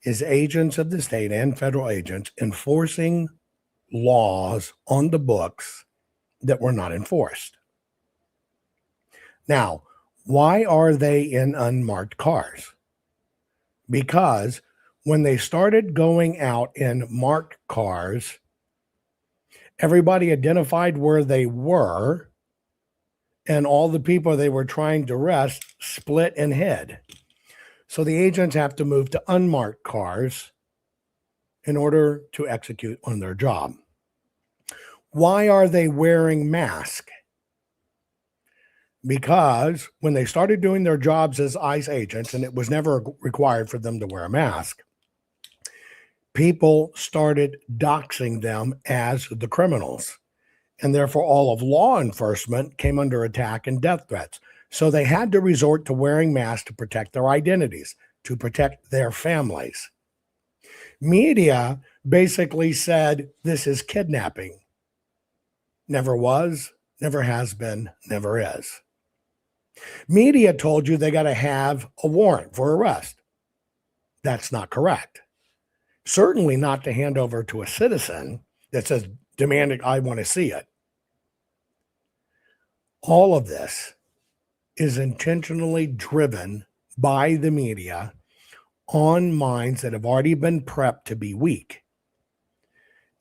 is agents of the state and federal agents enforcing laws on the books that were not enforced. Now, why are they in unmarked cars? Because when they started going out in marked cars, everybody identified where they were, and all the people they were trying to arrest split and hid. So the agents have to move to unmarked cars in order to execute on their job. Why are they wearing masks? Because when they started doing their jobs as ICE agents, and it was never required for them to wear a mask, people started doxing them as the criminals. And therefore, all of law enforcement came under attack and death threats. So they had to resort to wearing masks to protect their identities, to protect their families. Media basically said this is kidnapping. Never was, never has been, never is. Media told you they got to have a warrant for arrest. That's not correct. Certainly not to hand over to a citizen that says, demanding, I want to see it. All of this is intentionally driven by the media on minds that have already been prepped to be weak.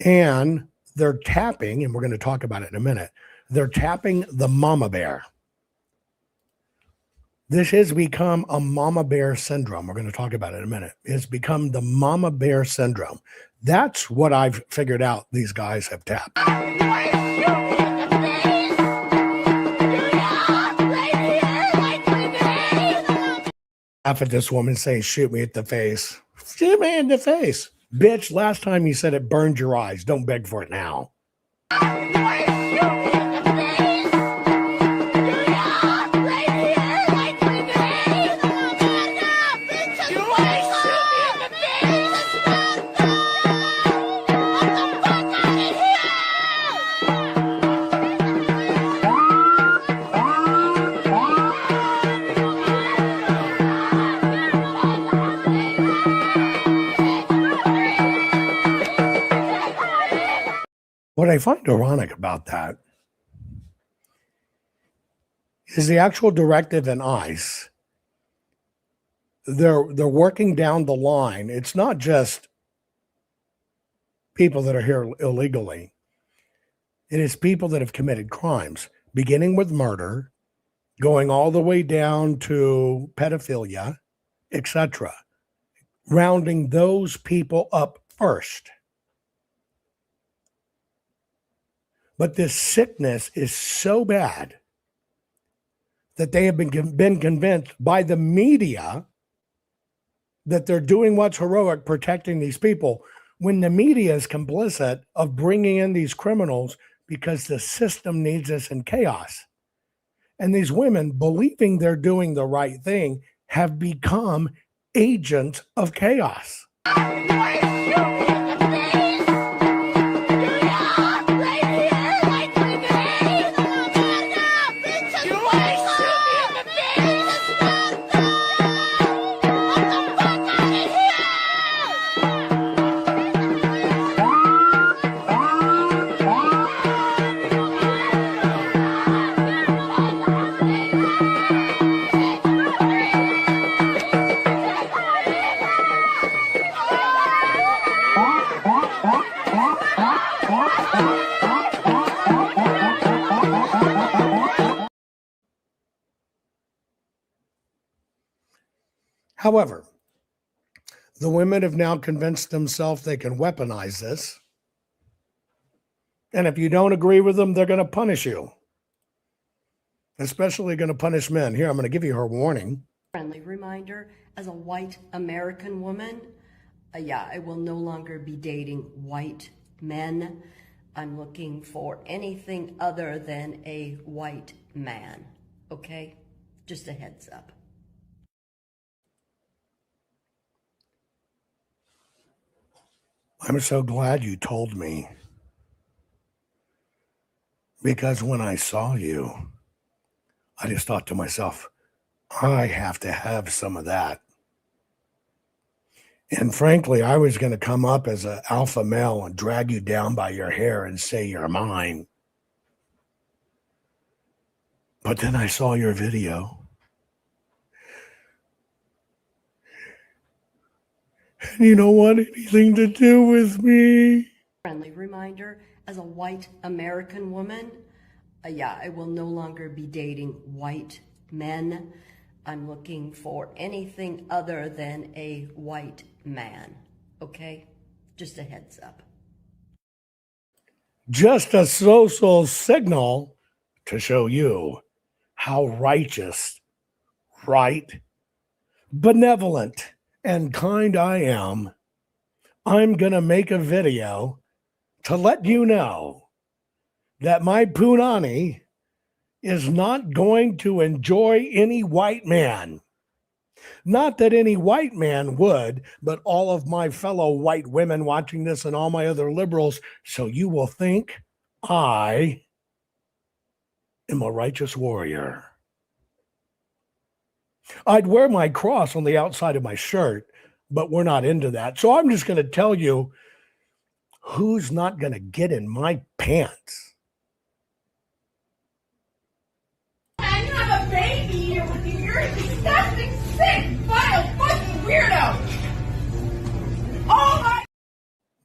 And they're tapping, and we're going to talk about it in a minute, they're tapping the mama bear. This has become a mama bear syndrome. We're going to talk about it in a minute. It's become the mama bear syndrome. That's what I've figured out these guys have tapped. Laugh at this woman saying, shoot me at the face. Shoot me in the face. Bitch, last time you said it burned your eyes. Don't beg for it now. What I find ironic about that is the actual directive in ICE. They're working down the line. It's not just people that are here illegally. It is people that have committed crimes, beginning with murder, going all the way down to pedophilia, etc. Rounding those people up first. But this sickness is so bad that they have been convinced by the media that they're doing what's heroic, protecting these people, when the media is complicit of bringing in these criminals because the system needs us in chaos. And these women, believing they're doing the right thing, have become agents of chaos. However, the women have now convinced themselves they can weaponize this. And if you don't agree with them, they're going to punish you. Especially going to punish men. Here, I'm going to give you her warning. Friendly reminder, as a white American woman, I will no longer be dating white men. I'm looking for anything other than a white man. Okay? Just a heads up. I'm so glad you told me, because when I saw you, I just thought to myself, I have to have some of that. And frankly, I was going to come up as an alpha male and drag you down by your hair and say you're mine. But then I saw your video. And you don't want anything to do with me. Friendly reminder, as a white American woman, yeah, I will no longer be dating white men. I'm looking for anything other than a white man, okay? Just a heads up. Just a social signal to show you how righteous, right, benevolent, and kind I am. I'm going to make a video to let you know that my punani is not going to enjoy any white man. Not that any white man would, but all of my fellow white women watching this and all my other liberals, so you will think I am a righteous warrior. I'd wear my cross on the outside of my shirt, but we're not into that. So I'm just going to tell you who's not going to get in my pants. And you have a baby here with you. You're a disgusting, sick, vile, fucking weirdo. Oh my.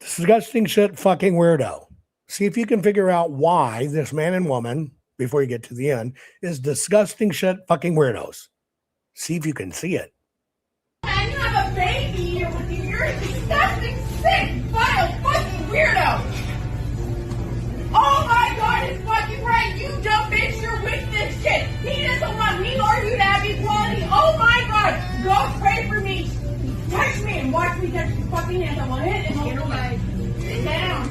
Disgusting shit fucking weirdo. See if you can figure out why this man and woman, before you get to the end, is disgusting shit fucking weirdos. See if you can see it. And you have a baby here with you. You're a disgusting, sick, vile, fucking weirdo. Oh my God, it's fucking right. You dumb bitch, you're with this shit. He doesn't want me or you to have equality. Oh my God, go pray for me. Touch me and watch me touch your fucking hands. I will hit and hold your sit down.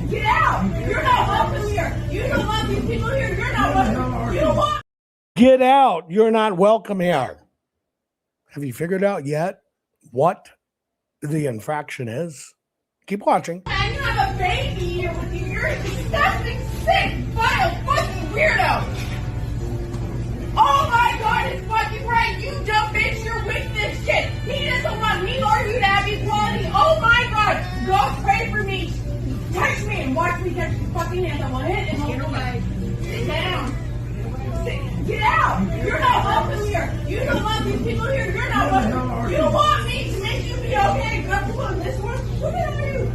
Get out. You're not welcome here. You don't want these people here. You're not welcome. You want. Get out. You're not welcome here. Have you figured out yet what the infraction is? Keep watching. And you have a baby here with you. You're a disgusting, sick, vile, fucking weirdo. Oh my God, it's fucking right. You dumb bitch, you're with this shit. He doesn't want me or you to have equality. Oh my God, go pray for me. Touch me and watch me touch your fucking hands. I will hit and hold your sit down. Get out. You're not welcome here. You don't want these people here. You're not welcome. You want me to make you be okay. Go on this one. Look at you.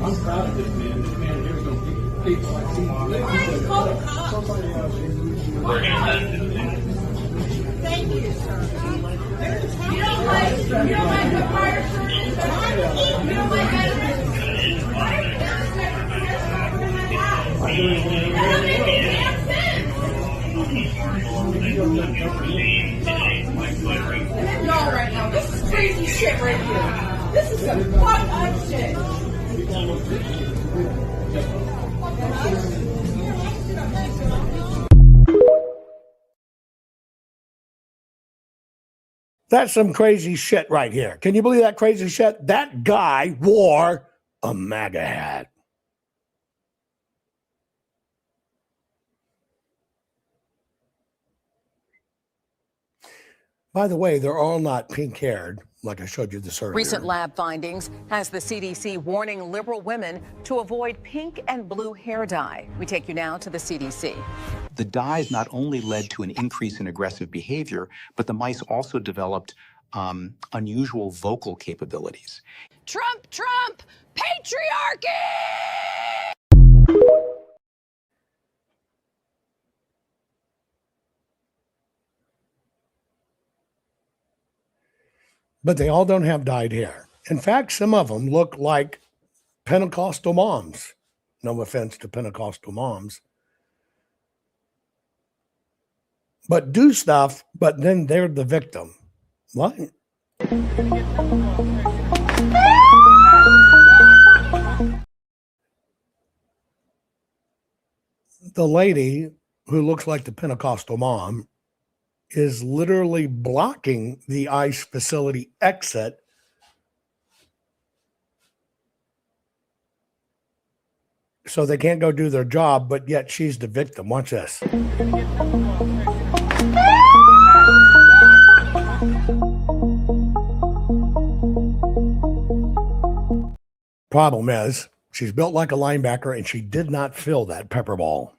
I'm proud of this man. This man here is going to be people. Why is called the cops? Thank you, sir. You don't like the fire service? You don't like veterans? That don't make any damn sense. No, right now. This is crazy shit right here. This is some fucked up shit. That's some crazy shit right here. Can you believe that crazy shit? That guy wore a MAGA hat. By the way, they're all not pink-haired, like I showed you this earlier. Recent lab findings has the CDC warning liberal women to avoid pink and blue hair dye. We take you now to the CDC. The dyes not only led to an increase in aggressive behavior, but the mice also developed unusual vocal capabilities. Trump, Trump, patriarchy! But they all don't have dyed hair. In fact, some of them look like Pentecostal moms. No offense to Pentecostal moms. But do stuff, but then they're the victim. What? The lady who looks like the Pentecostal mom is literally blocking the ICE facility exit so they can't go do their job, but yet she's the victim. Watch this. Problem is, she's built like a linebacker and she did not fill that pepper ball.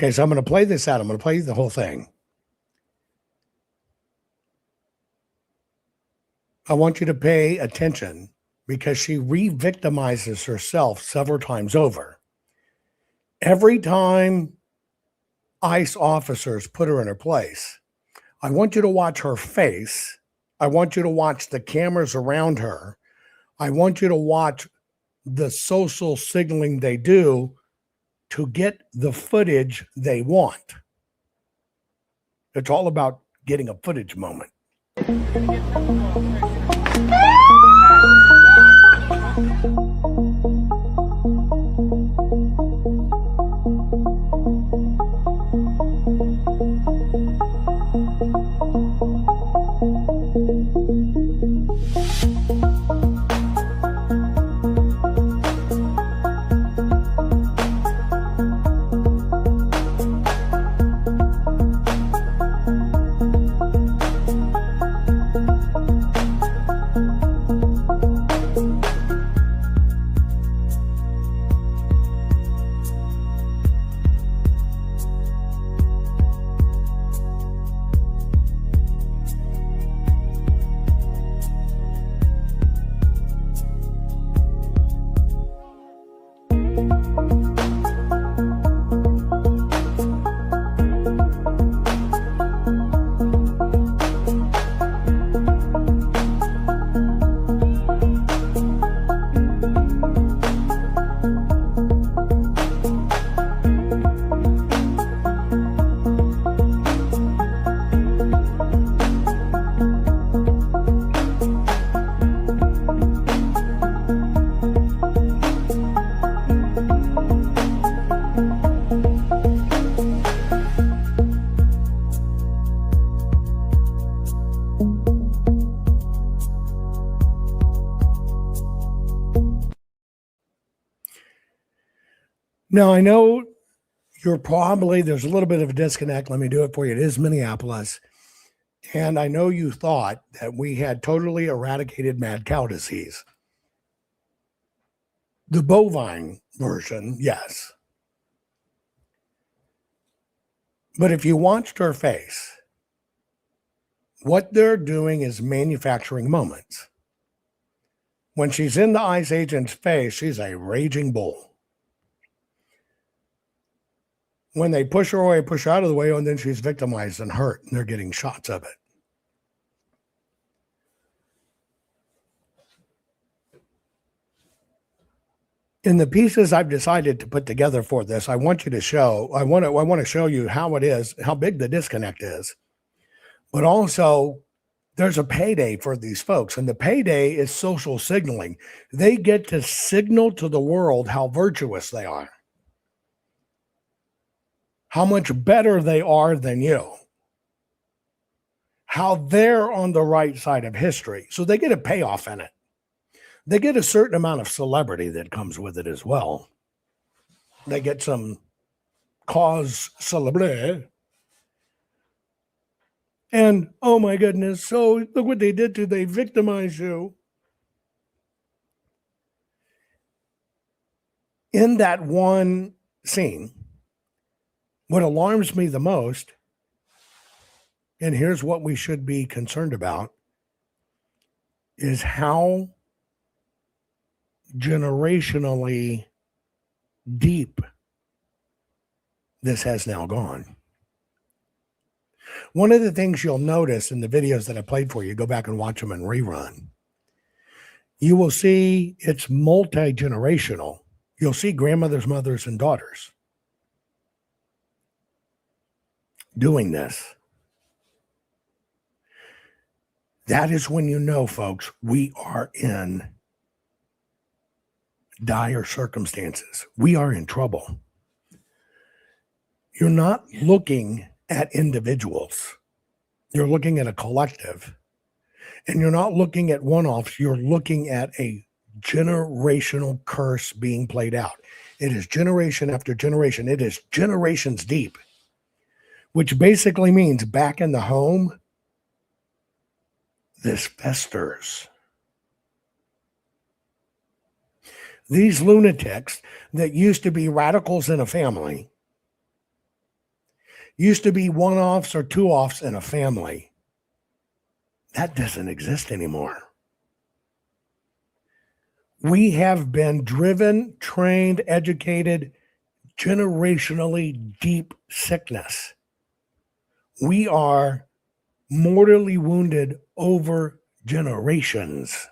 Okay, so I'm going to play this out. I'm going to play the whole thing. I want you to pay attention because she re-victimizes herself several times over. Every time ICE officers put her in her place, I want you to watch her face. I want you to watch the cameras around her. I want you to watch the social signaling they do to get the footage they want. It's all about getting a footage moment. Now, I know there's a little bit of a disconnect. Let me do it for you. It is Minneapolis. And I know you thought that we had totally eradicated mad cow disease. The bovine version, yes. But if you watched her face, what they're doing is manufacturing moments. When she's in the ICE agent's face, she's a raging bull. When they push her away, push her out of the way, and then she's victimized and hurt, and they're getting shots of it. In the pieces I've decided to put together for this, I want to show you how it is, how big the disconnect is. But also, there's a payday for these folks, and the payday is social signaling. They get to signal to the world how virtuous they are, how much better they are than you, how they're on the right side of history. So they get a payoff in it. They get a certain amount of celebrity that comes with it as well. They get some cause celebre. And, oh my goodness, so look what they did they victimize you. In that one scene, what alarms me the most, and here's what we should be concerned about, is how generationally deep this has now gone. One of the things you'll notice in the videos that I played for you, go back and watch them in rerun, you will see it's multi-generational. You'll see grandmothers, mothers, and daughters doing this. That is when you know, folks, we are in dire circumstances. We are in trouble. You're not looking at individuals. You're looking at a collective. And you're not looking at one-offs. You're looking at a generational curse being played out. It is generation after generation. It is generations deep, which basically means back in the home, this festers. These lunatics that used to be radicals in a family, used to be one-offs or two-offs in a family, that doesn't exist anymore. We have been driven, trained, educated, generationally deep sickness. We are mortally wounded over generations.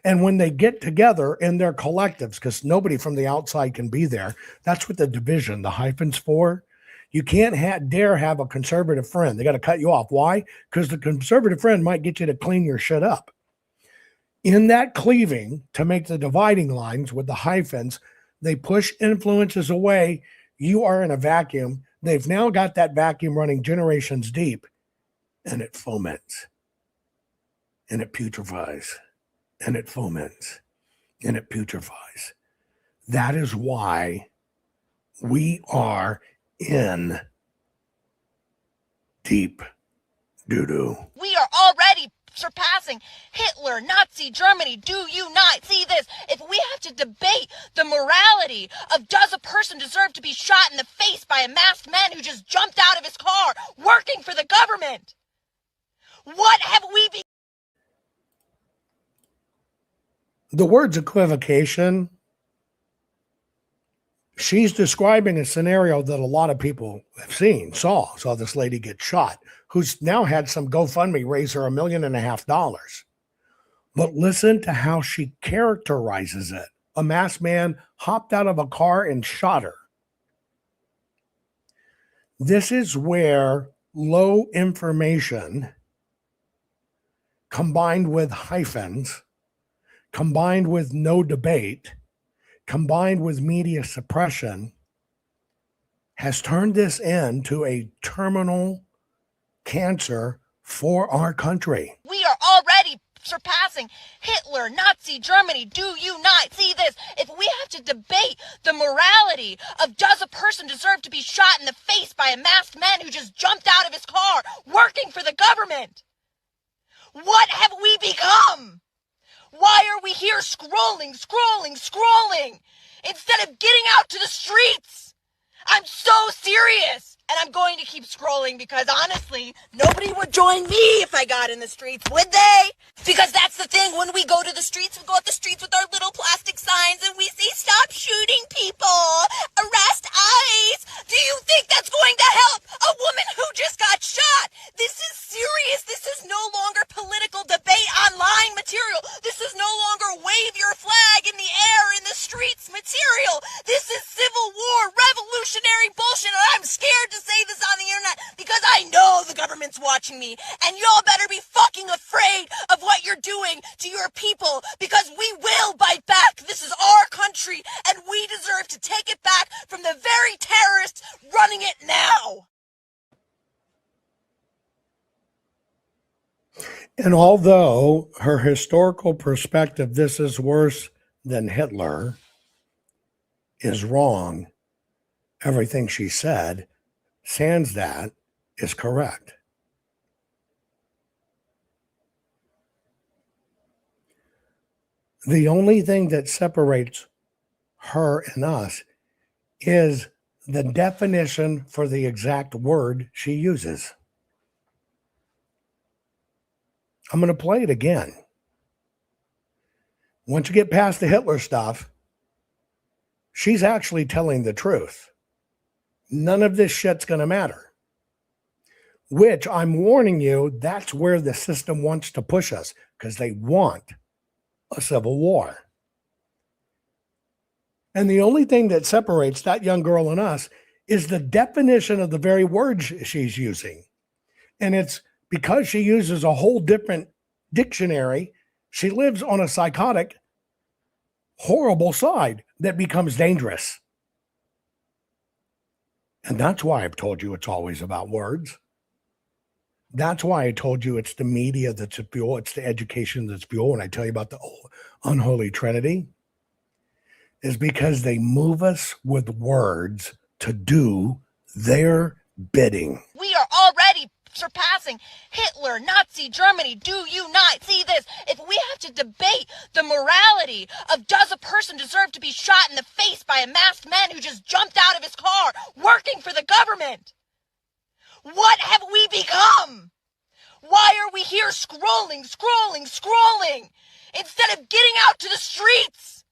And when they get together in their collectives, because nobody from the outside can be there, that's what the division, the hyphens for. You can't dare have a conservative friend. They got to cut you off. Why? Because the conservative friend might get you to clean your shit up. In that cleaving, to make the dividing lines with the hyphens, they push influences away. You are in a vacuum. They've now got that vacuum running generations deep, and it foments, and it putrefies, and it foments, and it putrefies. That is why we are in deep doo-doo. We are already surpassing Hitler, Nazi Germany. Do you not see this? If we have to debate the morality of does a person deserve to be shot in the face by a masked man who just jumped out of his car working for the government, what have we become? The word's equivocation. She's describing a scenario that a lot of people have saw this lady get shot, who's now had some GoFundMe raise her $1.5 million. But listen to how she characterizes it. A masked man hopped out of a car and shot her. This is where low information combined with hyphens, combined with no debate, combined with media suppression, has turned this into a terminal cancer for our country. We are already surpassing Hitler, Nazi Germany. Do you not see this? If we have to debate the morality of does a person deserve to be shot in the face by a masked man who just jumped out of his car working for the government, what have we become? Why are we here scrolling, instead of getting out to the streets? I'm so serious. And I'm going to keep scrolling because honestly, nobody would join me if I got in the streets, would they? Because that's the thing, when we go to the streets, we go out the streets with our little plastic signs and we say, stop shooting people, arrest ICE. Do you think that's going to help a woman who just got shot? This is serious. This is no longer political debate online material. This is no longer wave your flag in the air in the streets material. This is Civil War, revolutionary bullshit, and I'm scared to say this on the internet because I know the government's watching me, and y'all better be fucking afraid of what you're doing to your people because we will bite back. This is our country, and we deserve to take it back from the very terrorists running it now. And although her historical perspective, this is worse than Hitler, is wrong, everything she said, sans that, is correct. The only thing that separates her and us is the definition for the exact word she uses. I'm going to play it again. Once you get past the Hitler stuff, she's actually telling the truth. None of this shit's going to matter. Which I'm warning you, that's where the system wants to push us because they want a civil war. And the only thing that separates that young girl and us is the definition of the very words she's using. And it's because she uses a whole different dictionary. She lives on a psychotic, horrible side that becomes dangerous. And that's why I've told you it's always about words. That's why I told you it's the media that's at fuel. It's the education that's fuel. When I tell you about the unholy trinity, is because they move us with words to do their bidding. We are already surpassing Hitler, Nazi Germany. Do you not see this? If we have to debate the morality of does a person deserve to be shot in the face by a masked man who just jumped out of his car working for the government, what have we become? Why are we here scrolling instead of getting out to the streets?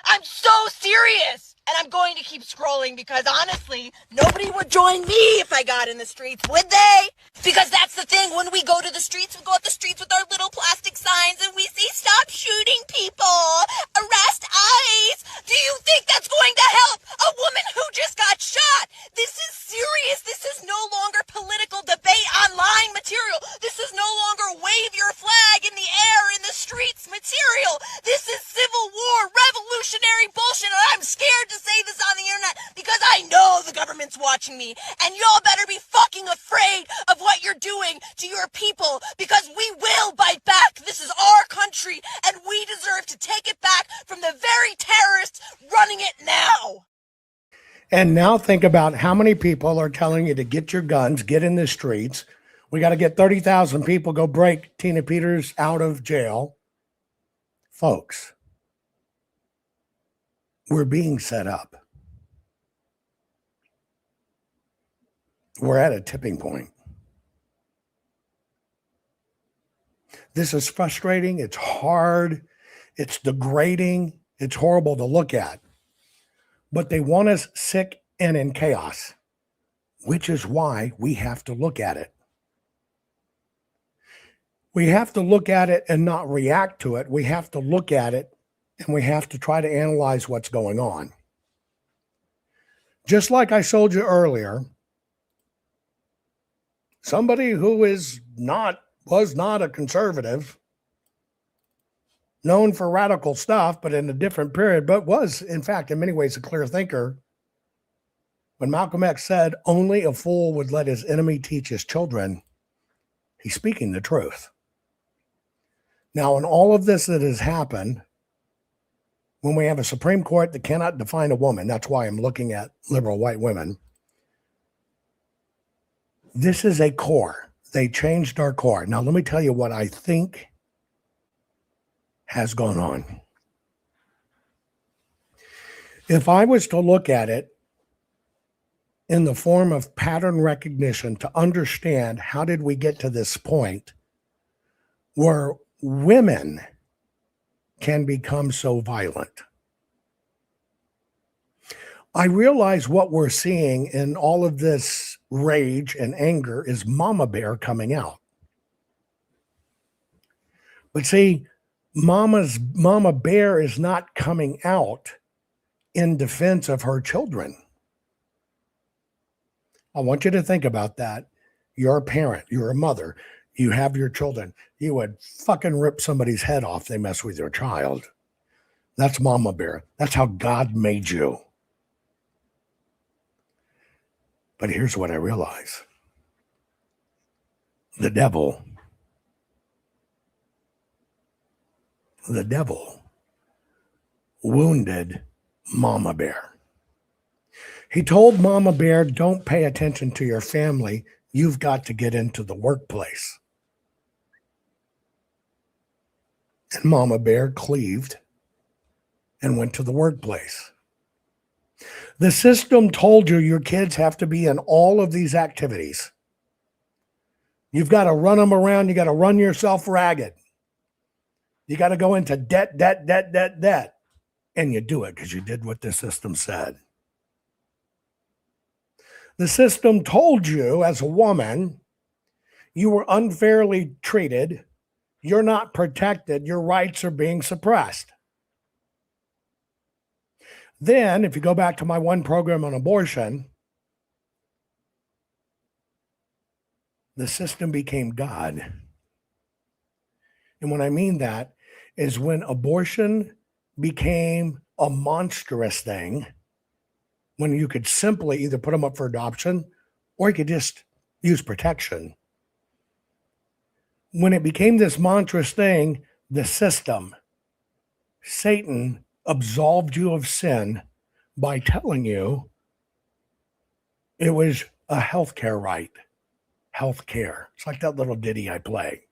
I'm so serious. And I'm going to keep scrolling because honestly, nobody would join me if I got in the streets, would they? Because that's the thing, when we go to the streets, we go out the streets with our little plastic signs and we say, stop shooting people, arrest ICE. Do you think that's going to help a woman who just got shot? This is serious. This is no longer political debate online material. This is no longer wave your flag in the air in the streets material. This is Civil War, revolutionary bullshit, and I'm scared to say this on the internet because I know the government's watching me, and y'all better be fucking afraid of what you're doing to your people because we will bite back. This is our country, and we deserve to take it back from the very terrorists running it now. And now think about how many people are telling you to get your guns, get in the streets. We got to get 30,000 people, go break Tina Peters out of jail. Folks, we're being set up. We're at a tipping point. This is frustrating. It's hard. It's degrading. It's horrible to look at. But they want us sick and in chaos, which is why we have to look at it. We have to look at it and not react to it. We have to look at it and we have to try to analyze what's going on. Just like I told you earlier, somebody who was not a conservative, known for radical stuff, but in a different period, but was, in fact, in many ways, a clear thinker. When Malcolm X said, only a fool would let his enemy teach his children, he's speaking the truth. Now, in all of this that has happened, when we have a Supreme Court that cannot define a woman, that's why I'm looking at liberal white women, this is a core. They changed our core. Now, let me tell you what I think has gone on. If I was to look at it in the form of pattern recognition to understand how did we get to this point where women can become so violent, I realize what we're seeing in all of this rage and anger is Mama Bear coming out. But see, Mama Bear is not coming out in defense of her children. I want you to think about that. You're a parent, you're a mother, you have your children. You would fucking rip somebody's head off, they mess with your child. That's Mama Bear. That's how God made you. But here's what I realize. The devil wounded Mama Bear. He told Mama Bear, don't pay attention to your family. You've got to get into the workplace. And Mama Bear cleaved and went to the workplace. The system told you your kids have to be in all of these activities. You've got to run them around. You got to run yourself ragged. You got to go into debt. And you do it because you did what the system said. The system told you as a woman, you were unfairly treated. You're not protected. Your rights are being suppressed. Then, if you go back to my one program on abortion, the system became God. And what I mean that is when abortion became a monstrous thing, when you could simply either put them up for adoption or you could just use protection. When it became this monstrous thing, the system, Satan absolved you of sin by telling you it was a healthcare right. Healthcare. It's like that little ditty I play.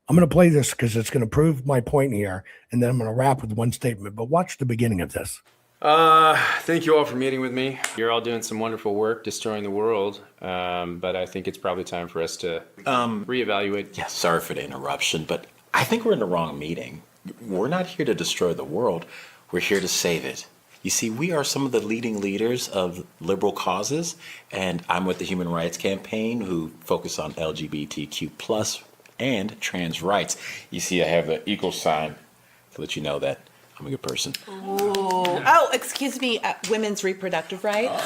I'm going to play this because it's going to prove my point here, and then I'm going to wrap with one statement, but watch the beginning of this. Thank you all for meeting with me. You're all doing some wonderful work destroying the world, but I think it's probably time for us to reevaluate. Yeah, sorry for the interruption, but I think we're in the wrong meeting. We're not here to destroy the world. We're here to save it. You see, we are some of the leading leaders of liberal causes, and I'm with the Human Rights Campaign, who focus on LGBTQ+ and trans rights. You see, I have the equal sign to let you know that I'm a good person. Oh, excuse me, women's reproductive rights.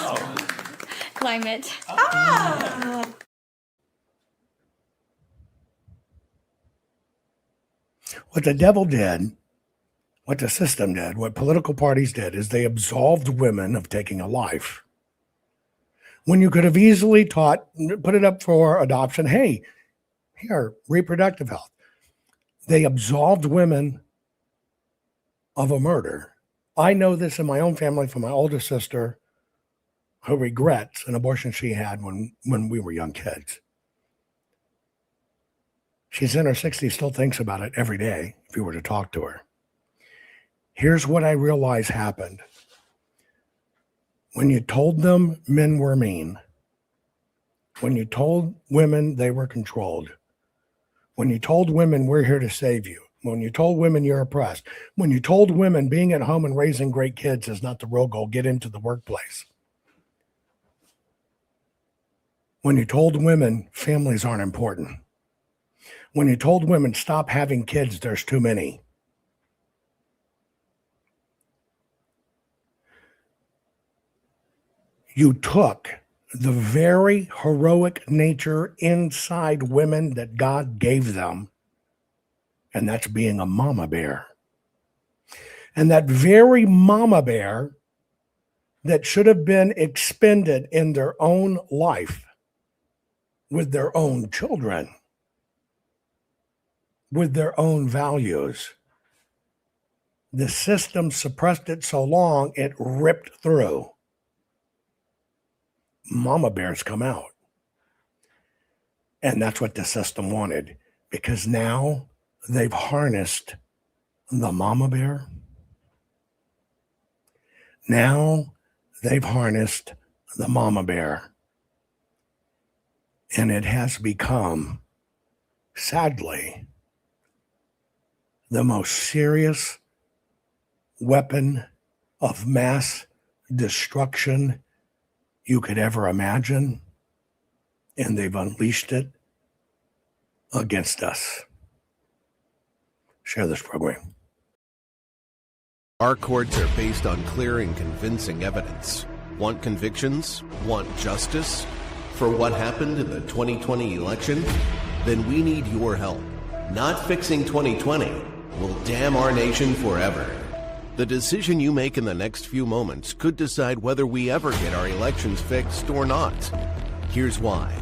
Climate. What the devil did, what the system did, what political parties did, is they absolved women of taking a life. When you could have easily put it up for adoption, hey, here, reproductive health. They absolved women of a murder. I know this in my own family from my older sister, who regrets an abortion she had when we were young kids. She's in her 60s, still thinks about it every day if you were to talk to her. Here's what I realized happened. When you told them men were mean, when you told women they were controlled, when you told women we're here to save you, when you told women you're oppressed, when you told women being at home and raising great kids is not the real goal, get into the workplace. When you told women families aren't important. When you told women stop having kids, there's too many. You took the very heroic nature inside women that God gave them, and that's being a mama bear. And that very mama bear that should have been expended in their own life with their own children, with their own values. The system suppressed it so long, it ripped through. Mama bears come out. And that's what the system wanted, because now they've harnessed the mama bear. Now they've harnessed the mama bear. And it has become, sadly, the most serious weapon of mass destruction you could ever imagine, and they've unleashed it against us. Share this program. Our courts are based on clear and convincing evidence. Want convictions? Want justice? For what happened in the 2020 election? Then we need your help. Not fixing 2020 will damn our nation forever. The decision you make in the next few moments could decide whether we ever get our elections fixed or not. Here's why.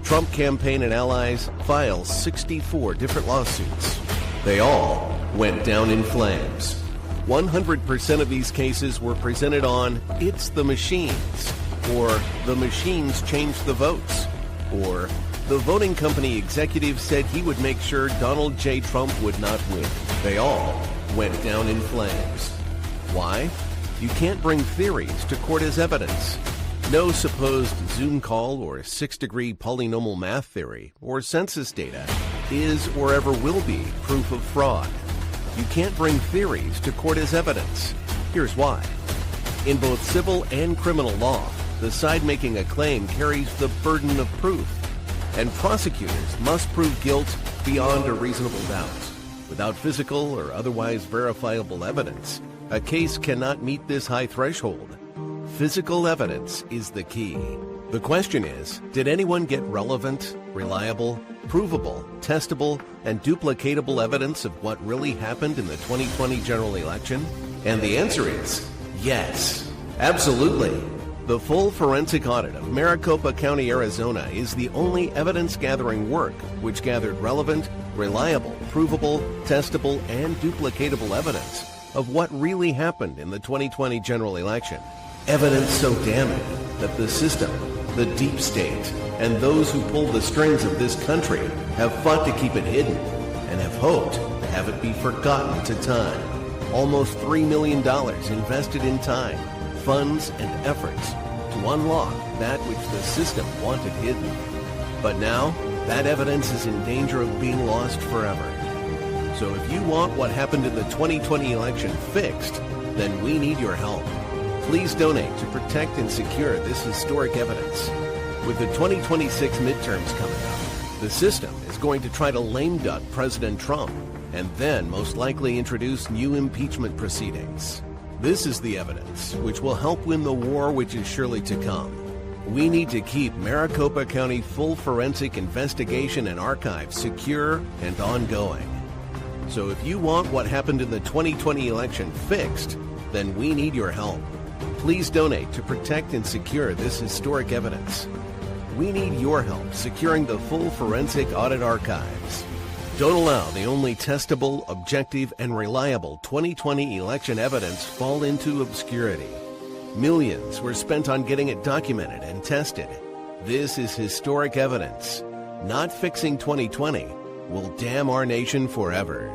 Trump campaign and allies filed 64 different lawsuits. They all went down in flames. 100% of these cases were presented on "It's the machines," or "The machines changed the votes," or "The voting company executive said he would make sure Donald J. Trump would not win." They all went down in flames. Why? You can't bring theories to court as evidence. No supposed Zoom call or six-degree polynomial math theory or census data is or ever will be proof of fraud. You can't bring theories to court as evidence. Here's why. In both civil and criminal law, the side making a claim carries the burden of proof, and prosecutors must prove guilt beyond a reasonable doubt. Without physical or otherwise verifiable evidence, a case cannot meet this high threshold. Physical evidence is the key. The question is, did anyone get relevant, reliable, provable, testable, and duplicatable evidence of what really happened in the 2020 general election? And the answer is yes. Absolutely. The full forensic audit of Maricopa County, Arizona is the only evidence-gathering work which gathered relevant, reliable, provable, testable, and duplicatable evidence of what really happened in the 2020 general election. Evidence so damning that the system, the deep state, and those who pulled the strings of this country have fought to keep it hidden and have hoped to have it be forgotten to time. Almost $3 million invested in time, funds, and efforts to unlock that which the system wanted hidden. But now, that evidence is in danger of being lost forever. So if you want what happened in the 2020 election fixed, then we need your help. Please donate to protect and secure this historic evidence. With the 2026 midterms coming up, the system is going to try to lame duck President Trump and then most likely introduce new impeachment proceedings. This is the evidence which will help win the war which is surely to come. We need to keep Maricopa County full forensic investigation and archive secure and ongoing. So if you want what happened in the 2020 election fixed, then we need your help. Please donate to protect and secure this historic evidence. We need your help securing the full forensic audit archives. Don't allow the only testable, objective, and reliable 2020 election evidence fall into obscurity. Millions were spent on getting it documented and tested. This is historic evidence. Not fixing 2020 will damn our nation forever.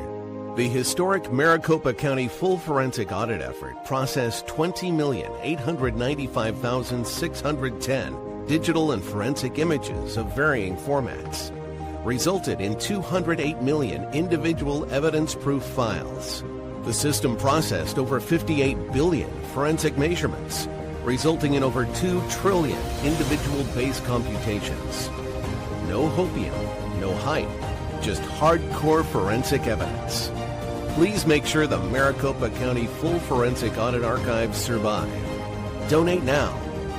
The historic Maricopa County full forensic audit effort processed 20,895,610 digital and forensic images of varying formats, resulted in 208 million individual evidence-proof files. The system processed over 58 billion forensic measurements, resulting in over 2 trillion individual base computations. No hopium, no hype, just hardcore forensic evidence. Please make sure the Maricopa County full forensic audit archives survive. Donate now.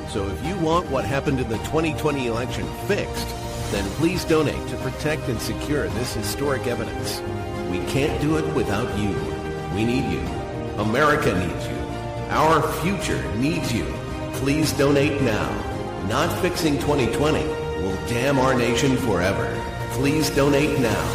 So if you want what happened in the 2020 election fixed, then please donate to protect and secure this historic evidence. We can't do it without you. We need you. America needs you. Our future needs you. Please donate now. Not fixing 2020 will damn our nation forever. Please donate now.